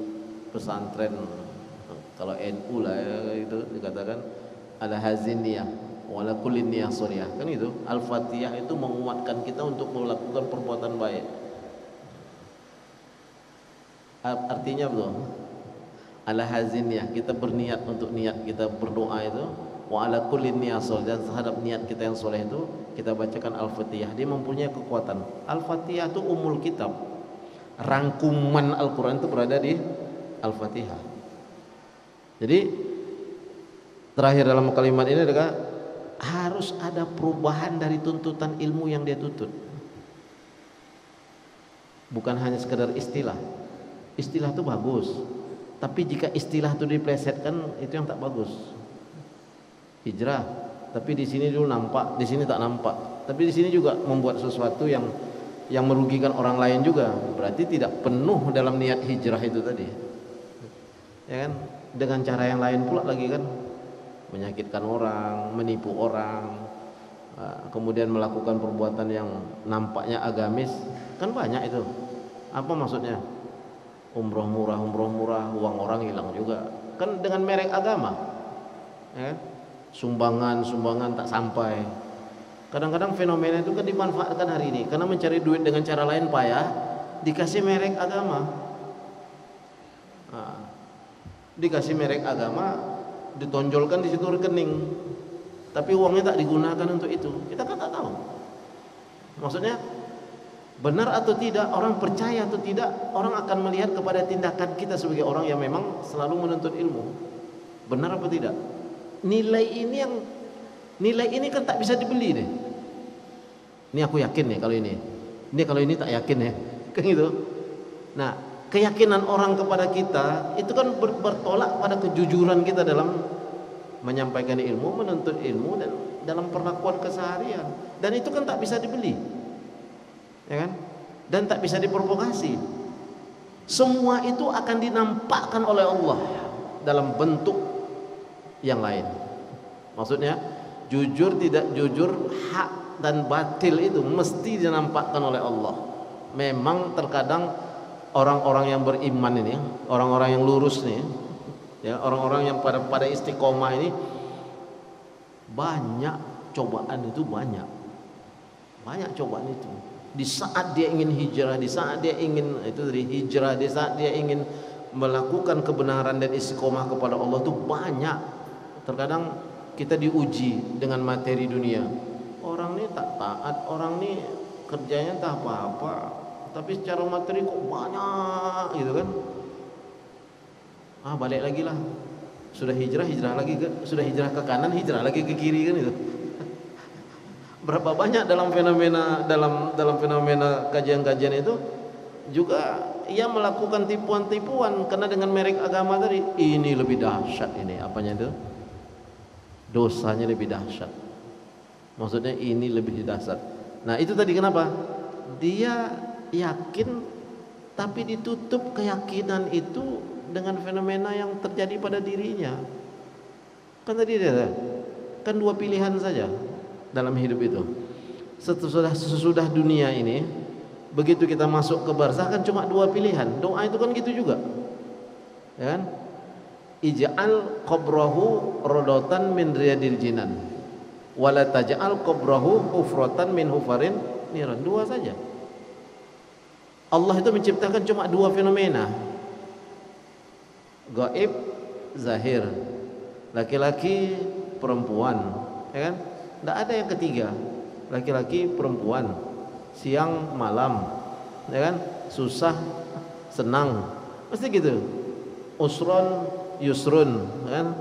pesantren, kalau NU lah ya, itu dikatakan ada hazin niyah wala kullin niyah suriyah, kan itu Al-Fatihah itu menguatkan kita untuk melakukan perbuatan baik. Artinya betul, ala hazin niyah, kita berniat untuk niat kita berdoa itu, wa ala kullin niyah suriyah, dan terhadap niat kita yang soleh itu kita bacakan Al-Fatihah. Dia mempunyai kekuatan. Al-Fatihah itu umul kitab, rangkuman Al-Quran itu berada di Al-Fatihah. Jadi terakhir dalam kalimat ini adalah harus ada perubahan dari tuntutan ilmu yang dia tuntut. Bukan hanya sekedar istilah. Istilah itu bagus, tapi jika istilah itu diplesetkan, itu yang tak bagus. Hijrah, tapi di sini dulu nampak, di sini tak nampak. Tapi di sini juga membuat sesuatu yang merugikan orang lain juga. Berarti tidak penuh dalam niat hijrah itu tadi. Ya kan? Dengan cara yang lain pula lagi kan, menyakitkan orang, menipu orang, kemudian melakukan perbuatan yang nampaknya agamis, kan banyak itu. Apa maksudnya? Umroh murah, uang orang hilang juga, kan dengan merek agama, ya kan? Sumbangan tak sampai. Kadang-kadang fenomena itu kan dimanfaatkan hari ini karena mencari duit dengan cara lain payah, dikasih merek agama. Nah, dikasih merek agama, ditonjolkan di situ rekening, tapi uangnya tak digunakan untuk itu. Kita kan tak tahu. Maksudnya benar atau tidak, orang percaya atau tidak, orang akan melihat kepada tindakan kita sebagai orang yang memang selalu menuntut ilmu. Benar apa tidak? Nilai ini kan tak bisa dibeli deh. Ini aku yakin nih kalau ini. Ini kalau ini tak yakin ya. Kan gitu. Nah, keyakinan orang kepada kita itu kan bertolak pada kejujuran kita dalam menyampaikan ilmu, menuntut ilmu, dan dalam perlakuan keseharian. Dan itu kan tak bisa dibeli, ya kan? Dan tak bisa diprovokasi. Semua itu akan dinampakkan oleh Allah dalam bentuk yang lain. Maksudnya jujur tidak jujur, hak dan batil itu mesti dinampakkan oleh Allah. Memang terkadang orang-orang yang beriman ini, orang-orang yang lurus nih, ya, orang-orang yang pada istiqomah ini, banyak cobaan itu, banyak cobaan itu. Di saat dia ingin hijrah, di saat dia ingin itu dari hijrah, di saat dia ingin melakukan kebenaran dan istiqomah kepada Allah itu banyak. Terkadang kita diuji dengan materi dunia. Orang ini tak taat, orang ini kerjanya tak apa-apa, tapi secara materi kok banyak gitu kan. Balik lagi lah. Sudah hijrah lagi ke, sudah hijrah ke kanan, hijrah lagi ke kiri kan itu. Berapa banyak dalam fenomena kajian-kajian itu juga ia melakukan tipuan-tipuan karena dengan merek agama tadi. Ini lebih dahsyat, ini apanya itu? Dosanya lebih dahsyat. Maksudnya ini lebih dahsyat. Nah, itu tadi kenapa? Dia yakin tapi ditutup keyakinan itu dengan fenomena yang terjadi pada dirinya. Kan tadi dia kan dua pilihan saja dalam hidup itu. Sesudah dunia ini, begitu kita masuk ke barzakh kan cuma dua pilihan. Doa itu kan gitu juga, ya kan? Ij'al qabrahu rodatan min riyadil jinan, wala taj'al qabrahu hufratan min hufarin niran. Dua saja. Allah itu menciptakan cuma dua fenomena, gaib, zahir, laki-laki, perempuan, ya kan? Tidak ada yang ketiga, laki-laki, perempuan, siang, malam, ya kan? Susah, senang, mesti gitu. Usron, yusrun, kan?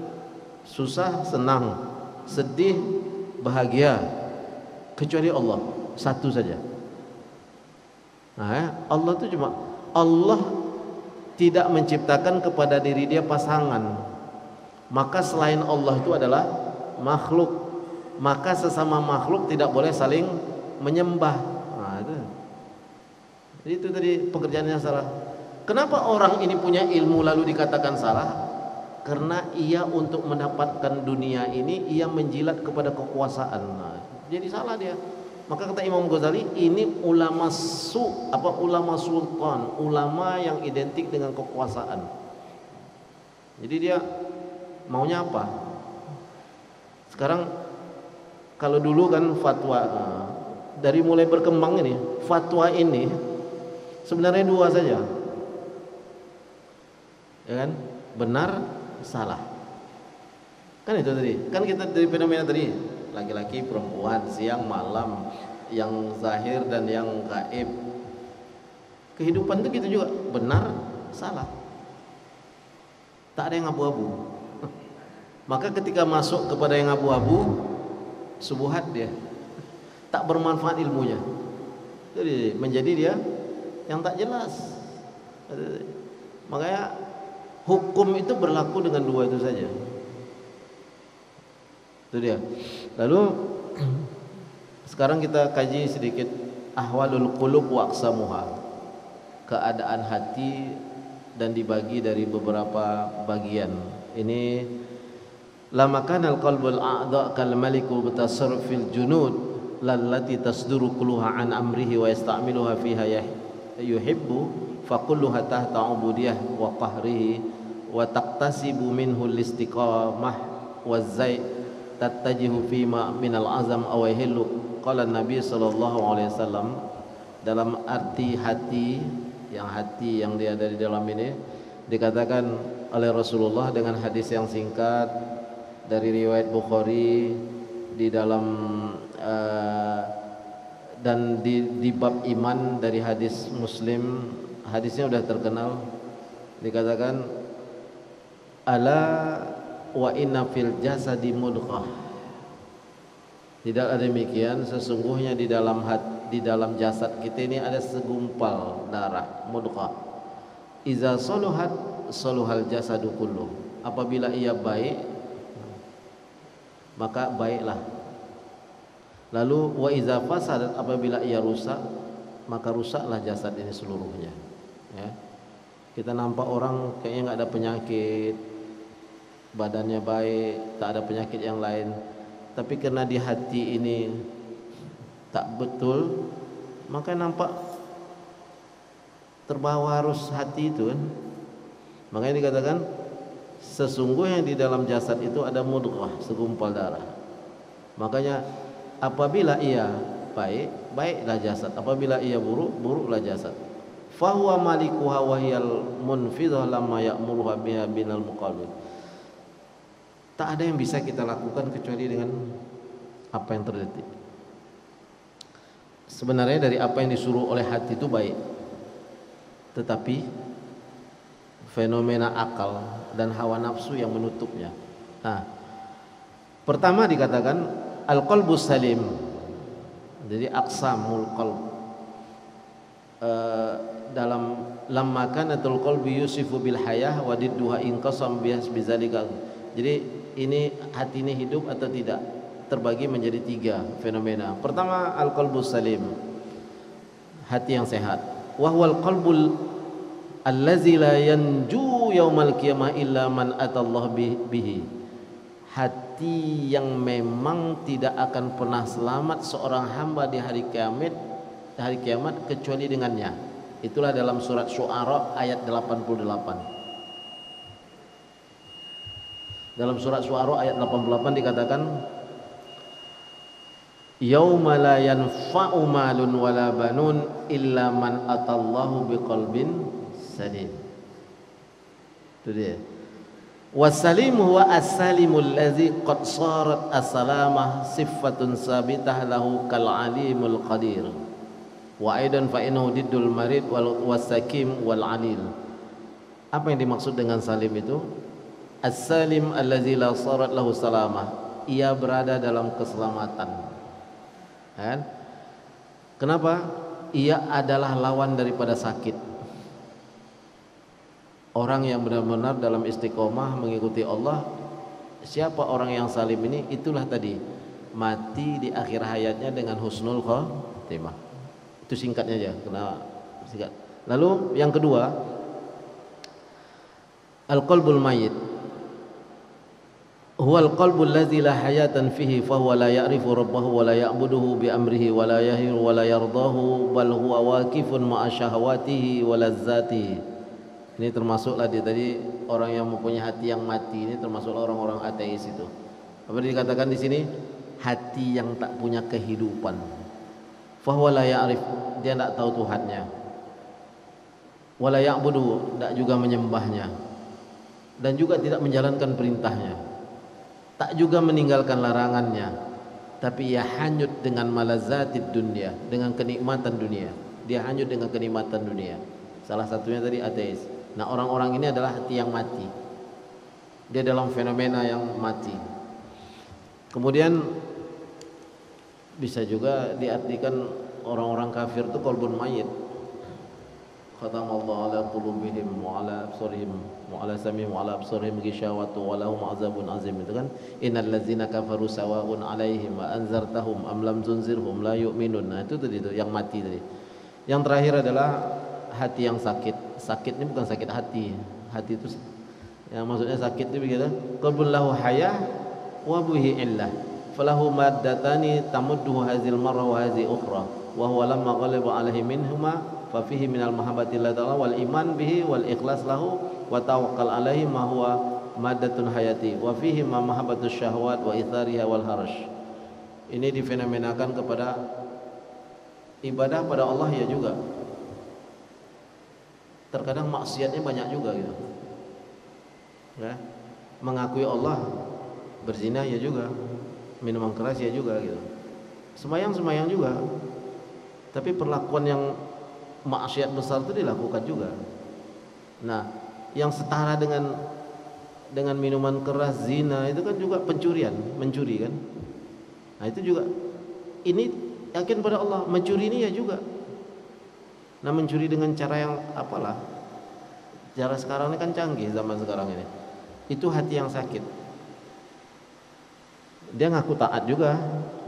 Susah, senang, sedih, bahagia. Kecuali Allah, satu saja. Nah, Allah itu cuma, Allah tidak menciptakan kepada diri dia pasangan. Maka selain Allah itu adalah makhluk. Maka sesama makhluk tidak boleh saling menyembah. Nah, itu tadi pekerjaannya salah. Kenapa orang ini punya ilmu lalu dikatakan salah? Karena ia untuk mendapatkan dunia ini ia menjilat kepada kekuasaan. Nah, jadi salah dia. Maka kata Imam Ghazali, ini ulama ulama sultan, ulama yang identik dengan kekuasaan. Jadi dia maunya apa? Sekarang kalau dulu kan fatwa, dari mulai berkembang ini, fatwa ini sebenarnya dua saja, ya kan? Benar, salah. Kan itu tadi, kan kita dari fenomena tadi, laki-laki, perempuan, siang, malam, yang zahir dan yang gaib. Kehidupan itu gitu juga, benar, salah. Tak ada yang abu-abu. Maka ketika masuk kepada yang abu-abu, subuhat dia, tak bermanfaat ilmunya. Jadi menjadi dia yang tak jelas. Makanya hukum itu berlaku dengan dua itu saja. Itu dia. Lalu sekarang kita kaji sedikit ahwalul qulub wa aqsamuha, keadaan hati, dan dibagi dari beberapa bagian. Ini lama kana al-qalbul a'dha kal maliku bitasarrufil junud lallati tasduru kulluha an amrihi wa yasta'miluha fiha yuhibbu fa kulluha tahta ubudiyah wa qahrihi wa taqtasibu minhu al-istiqamah wa zai tattajihu fima minal azam aw yahillu. Qala Nabi sallallahu alaihi wasallam, dalam arti hati yang dia ada di dalam ini, Dikatakan oleh Rasulullah dengan hadis yang singkat dari riwayat Bukhari di dalam dan di bab iman dari hadis Muslim, hadisnya sudah terkenal. Dikatakan ala wa inna fil jasadi mudghah. Tidak ada demikian, sesungguhnya di dalam jasad kita ini ada segumpal darah, mudghah. Iza saluhat saluhal jasadu kulluh. Apabila ia baik, maka baiklah. Lalu wa iza fasadat, apabila ia rusak, maka rusaklah jasad ini seluruhnya. Ya. Kita nampak orang kayaknya enggak ada penyakit, badannya baik, tak ada penyakit yang lain. Tapi karena di hati ini tak betul, maka nampak terbawa arus hati itu kan. Makanya dikatakan sesungguhnya di dalam jasad itu ada mudghah, segumpal darah. Makanya apabila ia baik, baiklah jasad. Apabila ia buruk, buruklah jasad. Fahuwa malikuha wa hiyal munfidhah lamma ya'muruha biha binal muqallid. Tak ada yang bisa kita lakukan kecuali dengan apa yang terjadi. Sebenarnya dari apa yang disuruh oleh hati itu baik, tetapi fenomena akal dan hawa nafsu yang menutupnya. Nah, pertama dikatakan al-qalbus salim. Jadi aqsamul qalb. Dalam lamma kanatul qalbi yusifu bil hayah wa didduha inqasam bizalika. Jadi ini hati ini hidup atau tidak terbagi menjadi 3 fenomena. Pertama al-qalbus salim, hati yang sehat. Wa huwal qalbul allazi la yanju yaumal qiyamah illa man atallah bihi. Hati yang memang tidak akan pernah selamat seorang hamba di hari kiamat kecuali dengannya. Itulah dalam surat Syu'ara ayat 88. Dalam surat Syu'ara ayat 88 dikatakan yauma la yanfa'u malun wala banun illa man atallahu biqalbin salim. Itu dia. Wasalim huwa as-salimul ladzi qad sarat as-salamah sifatun sabitah lahu kal alimul qadir. Wa aidan fa innahu diddul marid wal wasakim wal alil. Apa yang dimaksud dengan salim itu? As-salim allazi la sarat lahu salamah. Ia berada dalam keselamatan. Kan? Kenapa? Ia adalah lawan daripada sakit. Orang yang benar-benar dalam istiqomah mengikuti Allah, siapa orang yang salim ini? Itulah tadi, mati di akhir hayatnya dengan husnul khatimah. Itu singkatnya aja, kena singkat. Lalu yang kedua, al-qalbul mayyit. Huwal qalbul ladzi la hayatan fihi fa huwa la ya'rifu rabbahu wa la ya'buduhu bi amrihi wa la yahiru wa la yardahu bal huwa waqifun ma'a syahawatihi wa lazzatihi. Ini termasuklah dia tadi orang yang mempunyai hati yang mati, ini termasuk orang-orang ateis itu. Apa dikatakan di sini? Hati yang tak punya kehidupan. Fa huwa la ya'rif, dia tak tahu Tuhannya. Wa la ya'budu, tak juga menyembahnya. Dan juga tidak menjalankan perintahnya. Tak juga meninggalkan larangannya, tapi ia hanyut dengan malazatid dunia, dengan kenikmatan dunia. Dia hanyut dengan kenikmatan dunia. Salah satunya tadi ateis. Nah, orang-orang ini adalah hati yang mati. Dia dalam fenomena yang mati. Kemudian bisa juga diartikan orang-orang kafir itu qalbun mayyit. Khatamallahu ala qulubihim wa ala absarihim wa ala samihim wa ala absarihim ghishawatu wa lahum azabun azim. Itu kan innal ladzina kafaru sawa'un alaihim wa anzartahum am lam tunzirhum la yu'minun. Nah, itu tadi itu yang mati tadi. Yang terakhir adalah hati yang sakit. Sakit ini bukan sakit hati. Hati itu yang maksudnya sakit itu begitu. Qalbun lahu hayah wa bihi illah. Falahu maddatani tamudduhu hazil marra wa hazi ukhra. Wa huwa lamma ghaliba alaihi minhuma fa fihi minal mahabbati lillahi ta'ala wal iman bihi wal ikhlas lahu wa tawakkal alaihi ma huwa maddatun hayati wa fihi ma mahabbatus syahwat wa ithariha wal harsh. Ini difenomenakan kepada ibadah pada Allah ya juga. Terkadang maksiatnya banyak juga gitu. ya. Mengakui Allah, berzina ya juga, minuman keras ya juga gitu. Sembayang juga. Tapi perlakuan yang maksiat besar itu dilakukan juga. Nah, yang setara dengan minuman keras, zina itu kan juga pencurian, mencuri kan. Nah, itu juga ini yakin pada Allah, mencuri ini ya juga. Nah, mencuri dengan cara yang apalah. Cara sekarang ini kan canggih, zaman sekarang ini. Itu hati yang sakit. Dia ngaku taat juga,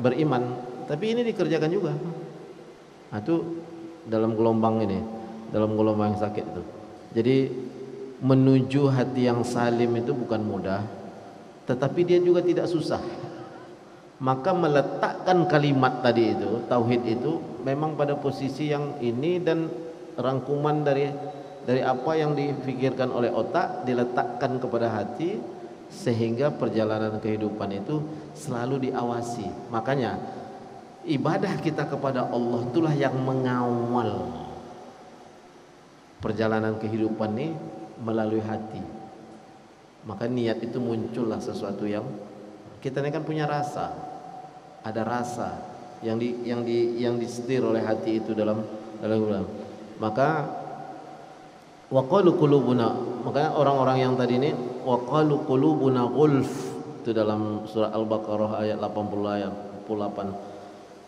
beriman, tapi ini dikerjakan juga. Nah, itu dalam gelombang ini, dalam gelombang yang sakit itu. Jadi menuju hati yang salim itu bukan mudah, tetapi dia juga tidak susah. Maka meletakkan kalimat tadi itu, tauhid itu memang pada posisi yang ini, dan rangkuman dari apa yang difikirkan oleh otak diletakkan kepada hati, sehingga perjalanan kehidupan itu selalu diawasi. Makanya ibadah kita kepada Allah itulah yang mengawal perjalanan kehidupan ini melalui hati. Maka niat itu muncullah sesuatu yang kita ini kan punya rasa, ada rasa yang disetir oleh hati itu dalam. Maka waqalu qulubuna, maka orang-orang yang tadi ini waqalu qulubuna gulf, itu dalam surah Al-Baqarah ayat 88.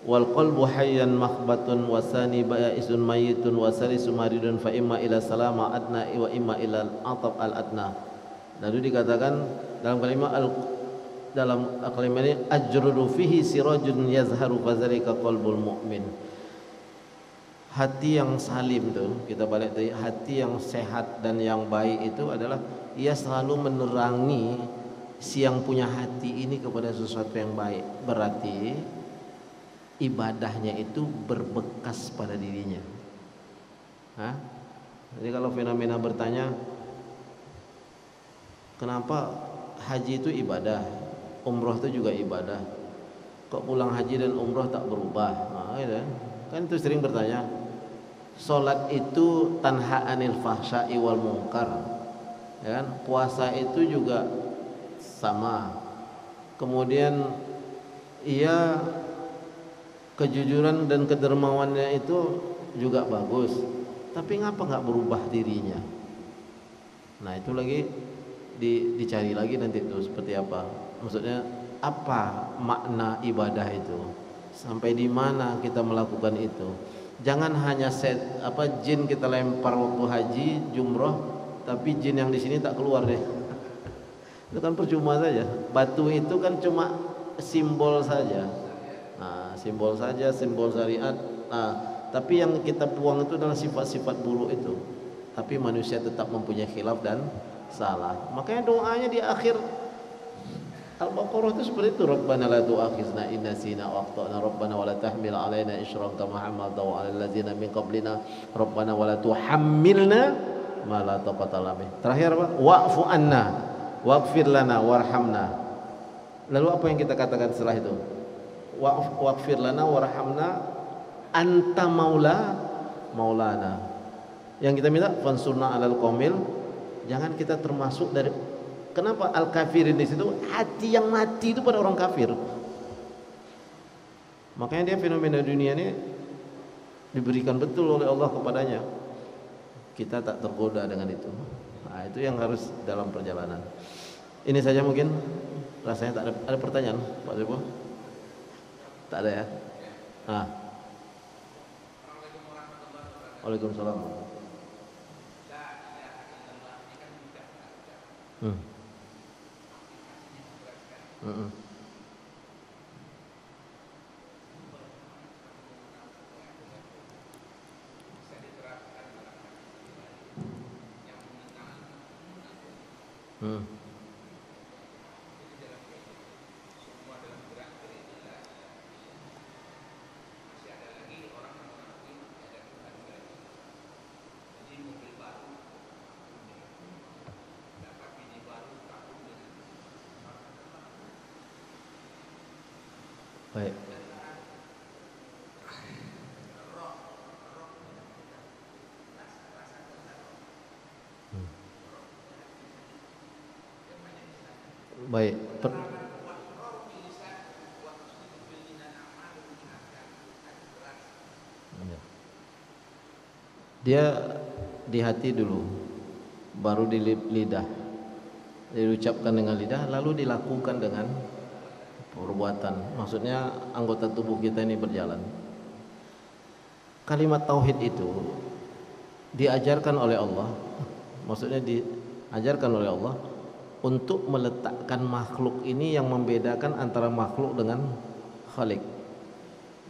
Wal qalbu hayyan makhbatun wasani ba'isun mayyitun wasalisu maridun fa imma ila salama adna wa imma ila al-atab al-adna. Lalu dikatakan dalam kalimat ini ajrudu fihi sirajun yazharu fazalika qalbul mu'min. Hati yang salim tuh, kita balik dari hati yang sehat dan yang baik itu adalah ia selalu menerangi si yang punya hati ini kepada sesuatu yang baik. Berarti ibadahnya itu berbekas pada dirinya. Jadi kalau fenomena bertanya, kenapa haji itu ibadah, umroh itu juga ibadah, kok pulang haji dan umroh tak berubah? Kan itu sering bertanya. Solat itu tanha anil fahsya'i wal munkar, ya kan? Puasa itu juga sama. Kemudian ia kejujuran dan kedermawannya itu juga bagus, tapi ngapa nggak berubah dirinya? Nah, itu lagi dicari lagi nanti itu seperti apa. Maksudnya apa makna ibadah itu? Sampai di mana kita melakukan itu? Jangan hanya jin kita lempar waktu haji, jumroh, tapi jin yang di sini tak keluar deh. Itu kan percuma saja. Batu itu kan cuma simbol saja. Nah, simbol saja, simbol syariat. Nah, tapi yang kita buang itu adalah sifat-sifat buruk itu. Tapi manusia tetap mempunyai khilaf dan salah. Makanya doanya di akhir Al-Baqarah itu seperti itu, Rabbana la tu'akhizna in nasina wa akhtana, Rabbana wa la tahmil 'alaina isran kama hamaltahu 'alal ladzina min qablina, Rabbana wa la tuhammilna ma la taqata lana bih. Terakhir apa? Wa'fu anna waghfir lana warhamna. Lalu apa yang kita katakan setelah itu? Waghfir lana warhamna anta maulana. Yang kita minta fansurna 'alal qaumil. Jangan kita termasuk dari. Kenapa al-kafirin di situ? Hati yang mati itu pada orang kafir. Makanya dia fenomena dunia ini diberikan betul oleh Allah kepadanya. Kita tak tergoda dengan itu. Nah, itu yang harus dalam perjalanan. Ini saja mungkin. Rasanya tak ada pertanyaan, Pak Zebo? Tak ada ya? Waalaikumsalam. Baik. Baik. Dia di hati dulu, baru di lidah, diucapkan dengan lidah, lalu dilakukan dengan perbuatan. Maksudnya anggota tubuh kita ini berjalan. Kalimat tauhid itu diajarkan oleh Allah, maksudnya diajarkan oleh Allah untuk meletakkan makhluk ini yang membedakan antara makhluk dengan khalik.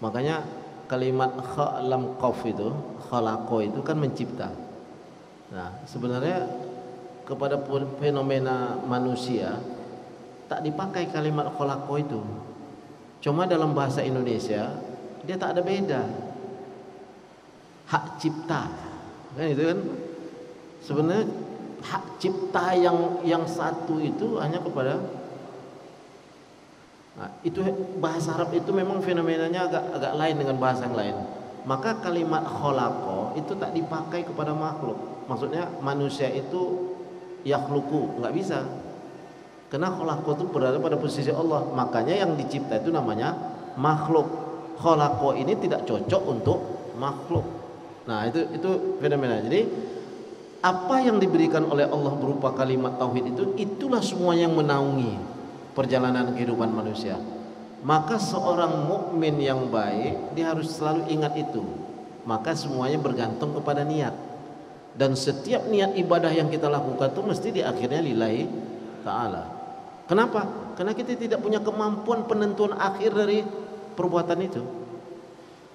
Makanya kalimat kha lam qaf itu, khalaqo itu kan mencipta. Nah, sebenarnya kepada fenomena manusia tak dipakai kalimat khalaqo itu. Cuma dalam bahasa Indonesia dia tak ada beda. Hak cipta. Kan itu kan sebenarnya hak cipta yang satu itu hanya kepada itu bahasa Arab itu memang fenomenanya agak lain dengan bahasa yang lain. Maka kalimat khalaqa itu tak dipakai kepada makhluk. Maksudnya manusia itu yakhluqu, enggak bisa. Karena khalaqa itu berada pada posisi Allah. Makanya yang dicipta itu namanya makhluk. Khalaqa ini tidak cocok untuk makhluk. Nah, itu fenomena. Jadi apa yang diberikan oleh Allah berupa kalimat tauhid itu, itulah semua yang menaungi perjalanan kehidupan manusia. Maka seorang mukmin yang baik dia harus selalu ingat itu. Maka semuanya bergantung kepada niat. Dan setiap niat ibadah yang kita lakukan itu mesti di akhirnya lillahi ta'ala. Kenapa? Karena kita tidak punya kemampuan penentuan akhir dari perbuatan itu.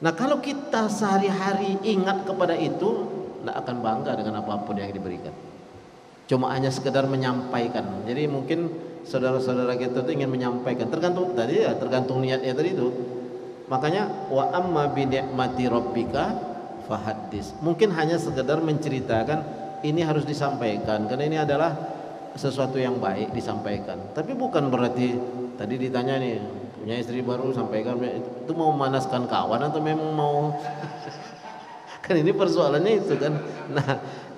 Nah, kalau kita sehari-hari ingat kepada itu, tidak akan bangga dengan apapun yang diberikan. Cuma hanya sekedar menyampaikan. Jadi mungkin saudara-saudara kita itu ingin menyampaikan, tergantung tadi ya, tergantung niatnya tadi itu. Makanya wa amma bi ni'mati rabbika fahaddis. Mungkin hanya sekedar menceritakan ini harus disampaikan karena ini adalah sesuatu yang baik disampaikan. Tapi bukan berarti tadi ditanya nih, punya istri baru sampaikan itu mau memanaskan kawan atau memang mau kan ini persoalannya itu kan.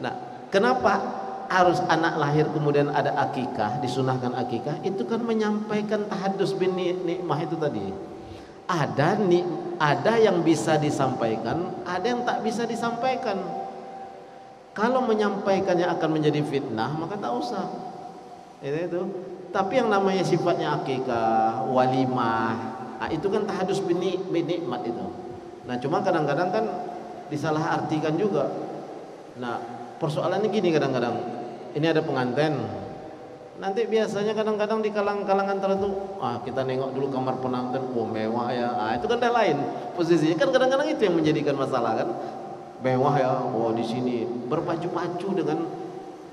Nah, kenapa harus anak lahir kemudian ada akikah, disunahkan akikah? Itu kan menyampaikan tahadus bin nikmah itu tadi. Ada yang bisa disampaikan, ada yang tak bisa disampaikan. Kalau menyampaikannya akan menjadi fitnah, maka tak usah. Itu. Tapi yang namanya sifatnya akikah, walimah, itu kan tahadus bin nikmat itu. Nah, cuma kadang-kadang kan disalahartikan juga. Nah, persoalannya gini kadang-kadang. Ini ada pengantin. Nanti biasanya kadang-kadang di kalangan tertentu, kita nengok dulu kamar pengantin, mewah ya. Itu kan dah lain posisinya. Kan kadang-kadang itu yang menjadikan masalah kan. Mewah ya, di sini berpacu-pacu dengan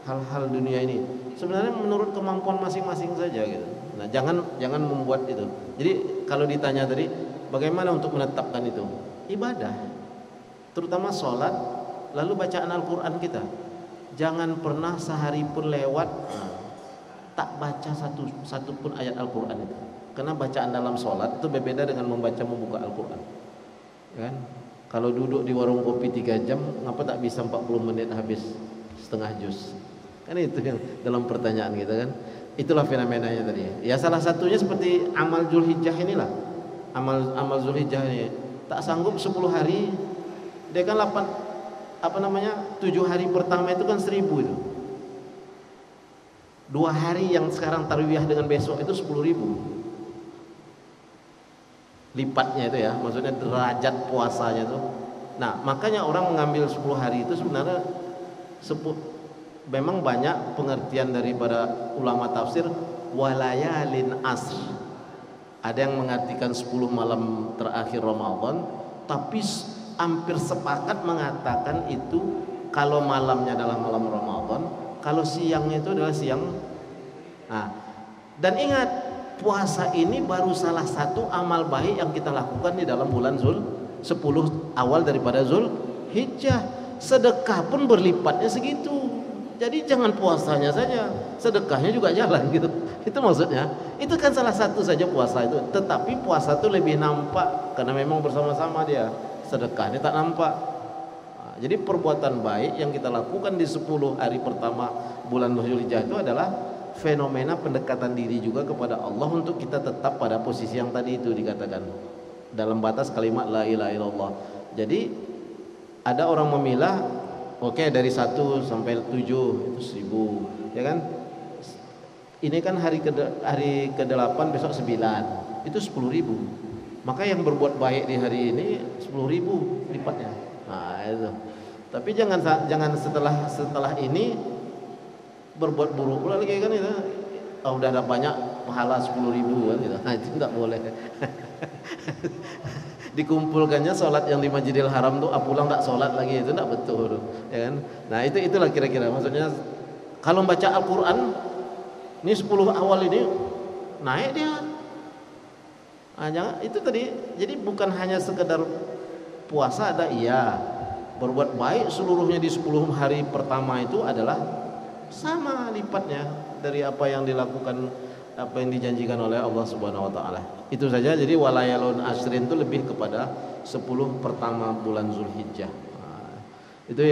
hal-hal dunia ini. Sebenarnya menurut kemampuan masing-masing saja gitu. Nah, jangan membuat itu. Jadi kalau ditanya tadi, bagaimana untuk menetapkan itu? Ibadah. Terutama sholat, lalu bacaan Al-Quran kita. Jangan pernah sehari pun lewat tak baca satu pun ayat Al-Quran itu. Karena bacaan dalam sholat itu berbeda dengan membuka Al-Quran. Kan? Kalau duduk di warung kopi 3 jam, ngapa tak bisa 40 menit habis setengah juz? Kan itu yang dalam pertanyaan kita kan. Itulah fenomenanya tadi. Ya salah satunya seperti amal Zulhijjah inilah. Amal Zulhijjah ini tak sanggup 10 hari. Dia kan 7 hari pertama itu kan 1000 itu. 2 hari yang sekarang tarwiyah dengan besok itu 10.000. Lipatnya itu ya, maksudnya derajat puasanya itu. Nah, makanya orang mengambil 10 hari itu sebenarnya memang banyak pengertian daripada ulama tafsir walayalin asr. Ada yang mengartikan 10 malam terakhir Ramadan, tapi hampir sepakat mengatakan itu kalau malamnya adalah malam Ramadan, kalau siangnya itu adalah siang. Nah, dan ingat, puasa ini baru salah satu amal baik yang kita lakukan di dalam bulan 10 awal daripada Zulhijjah. Sedekah pun berlipatnya segitu. Jadi jangan puasanya saja, sedekahnya juga jalan gitu. Itu maksudnya. Itu kan salah satu saja puasa itu. Tetapi puasa itu lebih nampak karena memang bersama-sama dia. Sedekahnya tak nampak. Nah, jadi perbuatan baik yang kita lakukan di 10 hari pertama bulan Zulhijjah itu adalah fenomena pendekatan diri juga kepada Allah untuk kita tetap pada posisi yang tadi itu dikatakan dalam batas kalimat la ilaha illallah. Jadi ada orang memilah, oke, dari 1 sampai 7 itu 1000, ya kan? Ini kan hari ke-8 besok 9, itu 10.000. Maka yang berbuat baik di hari ini 10.000 lipatnya. Nah, itu. Tapi jangan setelah ini berbuat buruk pula lagi kan itu. Oh, udah ada banyak pahala 10.000 kan gitu. Nah, itu enggak boleh. Dikumpulkannya sholat yang di Masjidil Haram tuh pulang tak sholat lagi, itu enggak betul, ya kan? Nah, itulah kira-kira maksudnya kalau baca Al-Qur'an ini 10 awal ini naik dia. Nah, jangan itu tadi. Jadi bukan hanya sekedar puasa ada, iya. Berbuat baik seluruhnya di 10 hari pertama itu adalah sama lipatnya dari apa yang dilakukan, apa yang dijanjikan oleh Allah Subhanahu wa taala. Itu saja. Jadi walayalun asrin itu lebih kepada 10 pertama bulan Zulhijjah. Nah,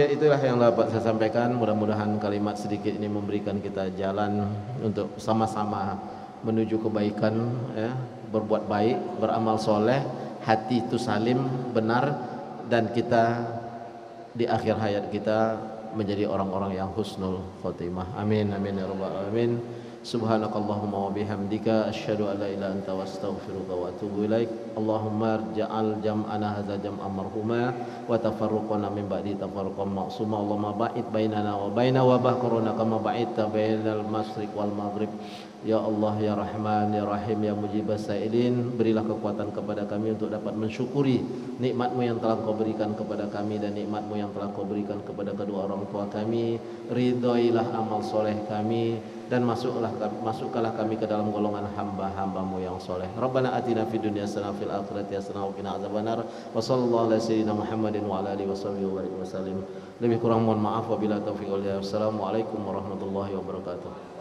itulah yang dapat saya sampaikan. Mudah-mudahan kalimat sedikit ini memberikan kita jalan untuk sama-sama menuju kebaikan, ya, berbuat baik, beramal soleh, hati itu salim, benar, dan kita di akhir hayat kita menjadi orang-orang yang husnul khotimah. Amin amin ya rabbal alamin. Subhanakallahumma wa bihamdika asyhadu an la ilaha illa anta astaghfiruka wa atubu ilaik. Allahumma ja'al jam'ana hadza jam'an marhuma wa tafarruqana min ba'di tafarruqan ma'suma. Allahumma ba'id bainana wa baina wabah corona kama ba'idta bainal masyriq wal maghrib. Ya Allah ya Rahman ya Rahim ya Mujibas Sa'ilin, berilah kekuatan kepada kami untuk dapat mensyukuri nikmat-Mu yang telah Kau berikan kepada kami dan nikmat-Mu yang telah Kau berikan kepada kedua orang tua kami. Ridhoilah amal soleh kami dan masukkanlah kami ke dalam golongan hamba-hamba-Mu yang soleh. Rabbana atina fid dunya hasanah fil akhirati hasanah wa qina adzabannar. Wa sallallahu ala sayyidina Muhammadin wa ala alihi wasallam. Lebih kurang mohon maaf, wabillahi taufiq wal hidayah. Wassalamualaikum warahmatullahi wabarakatuh.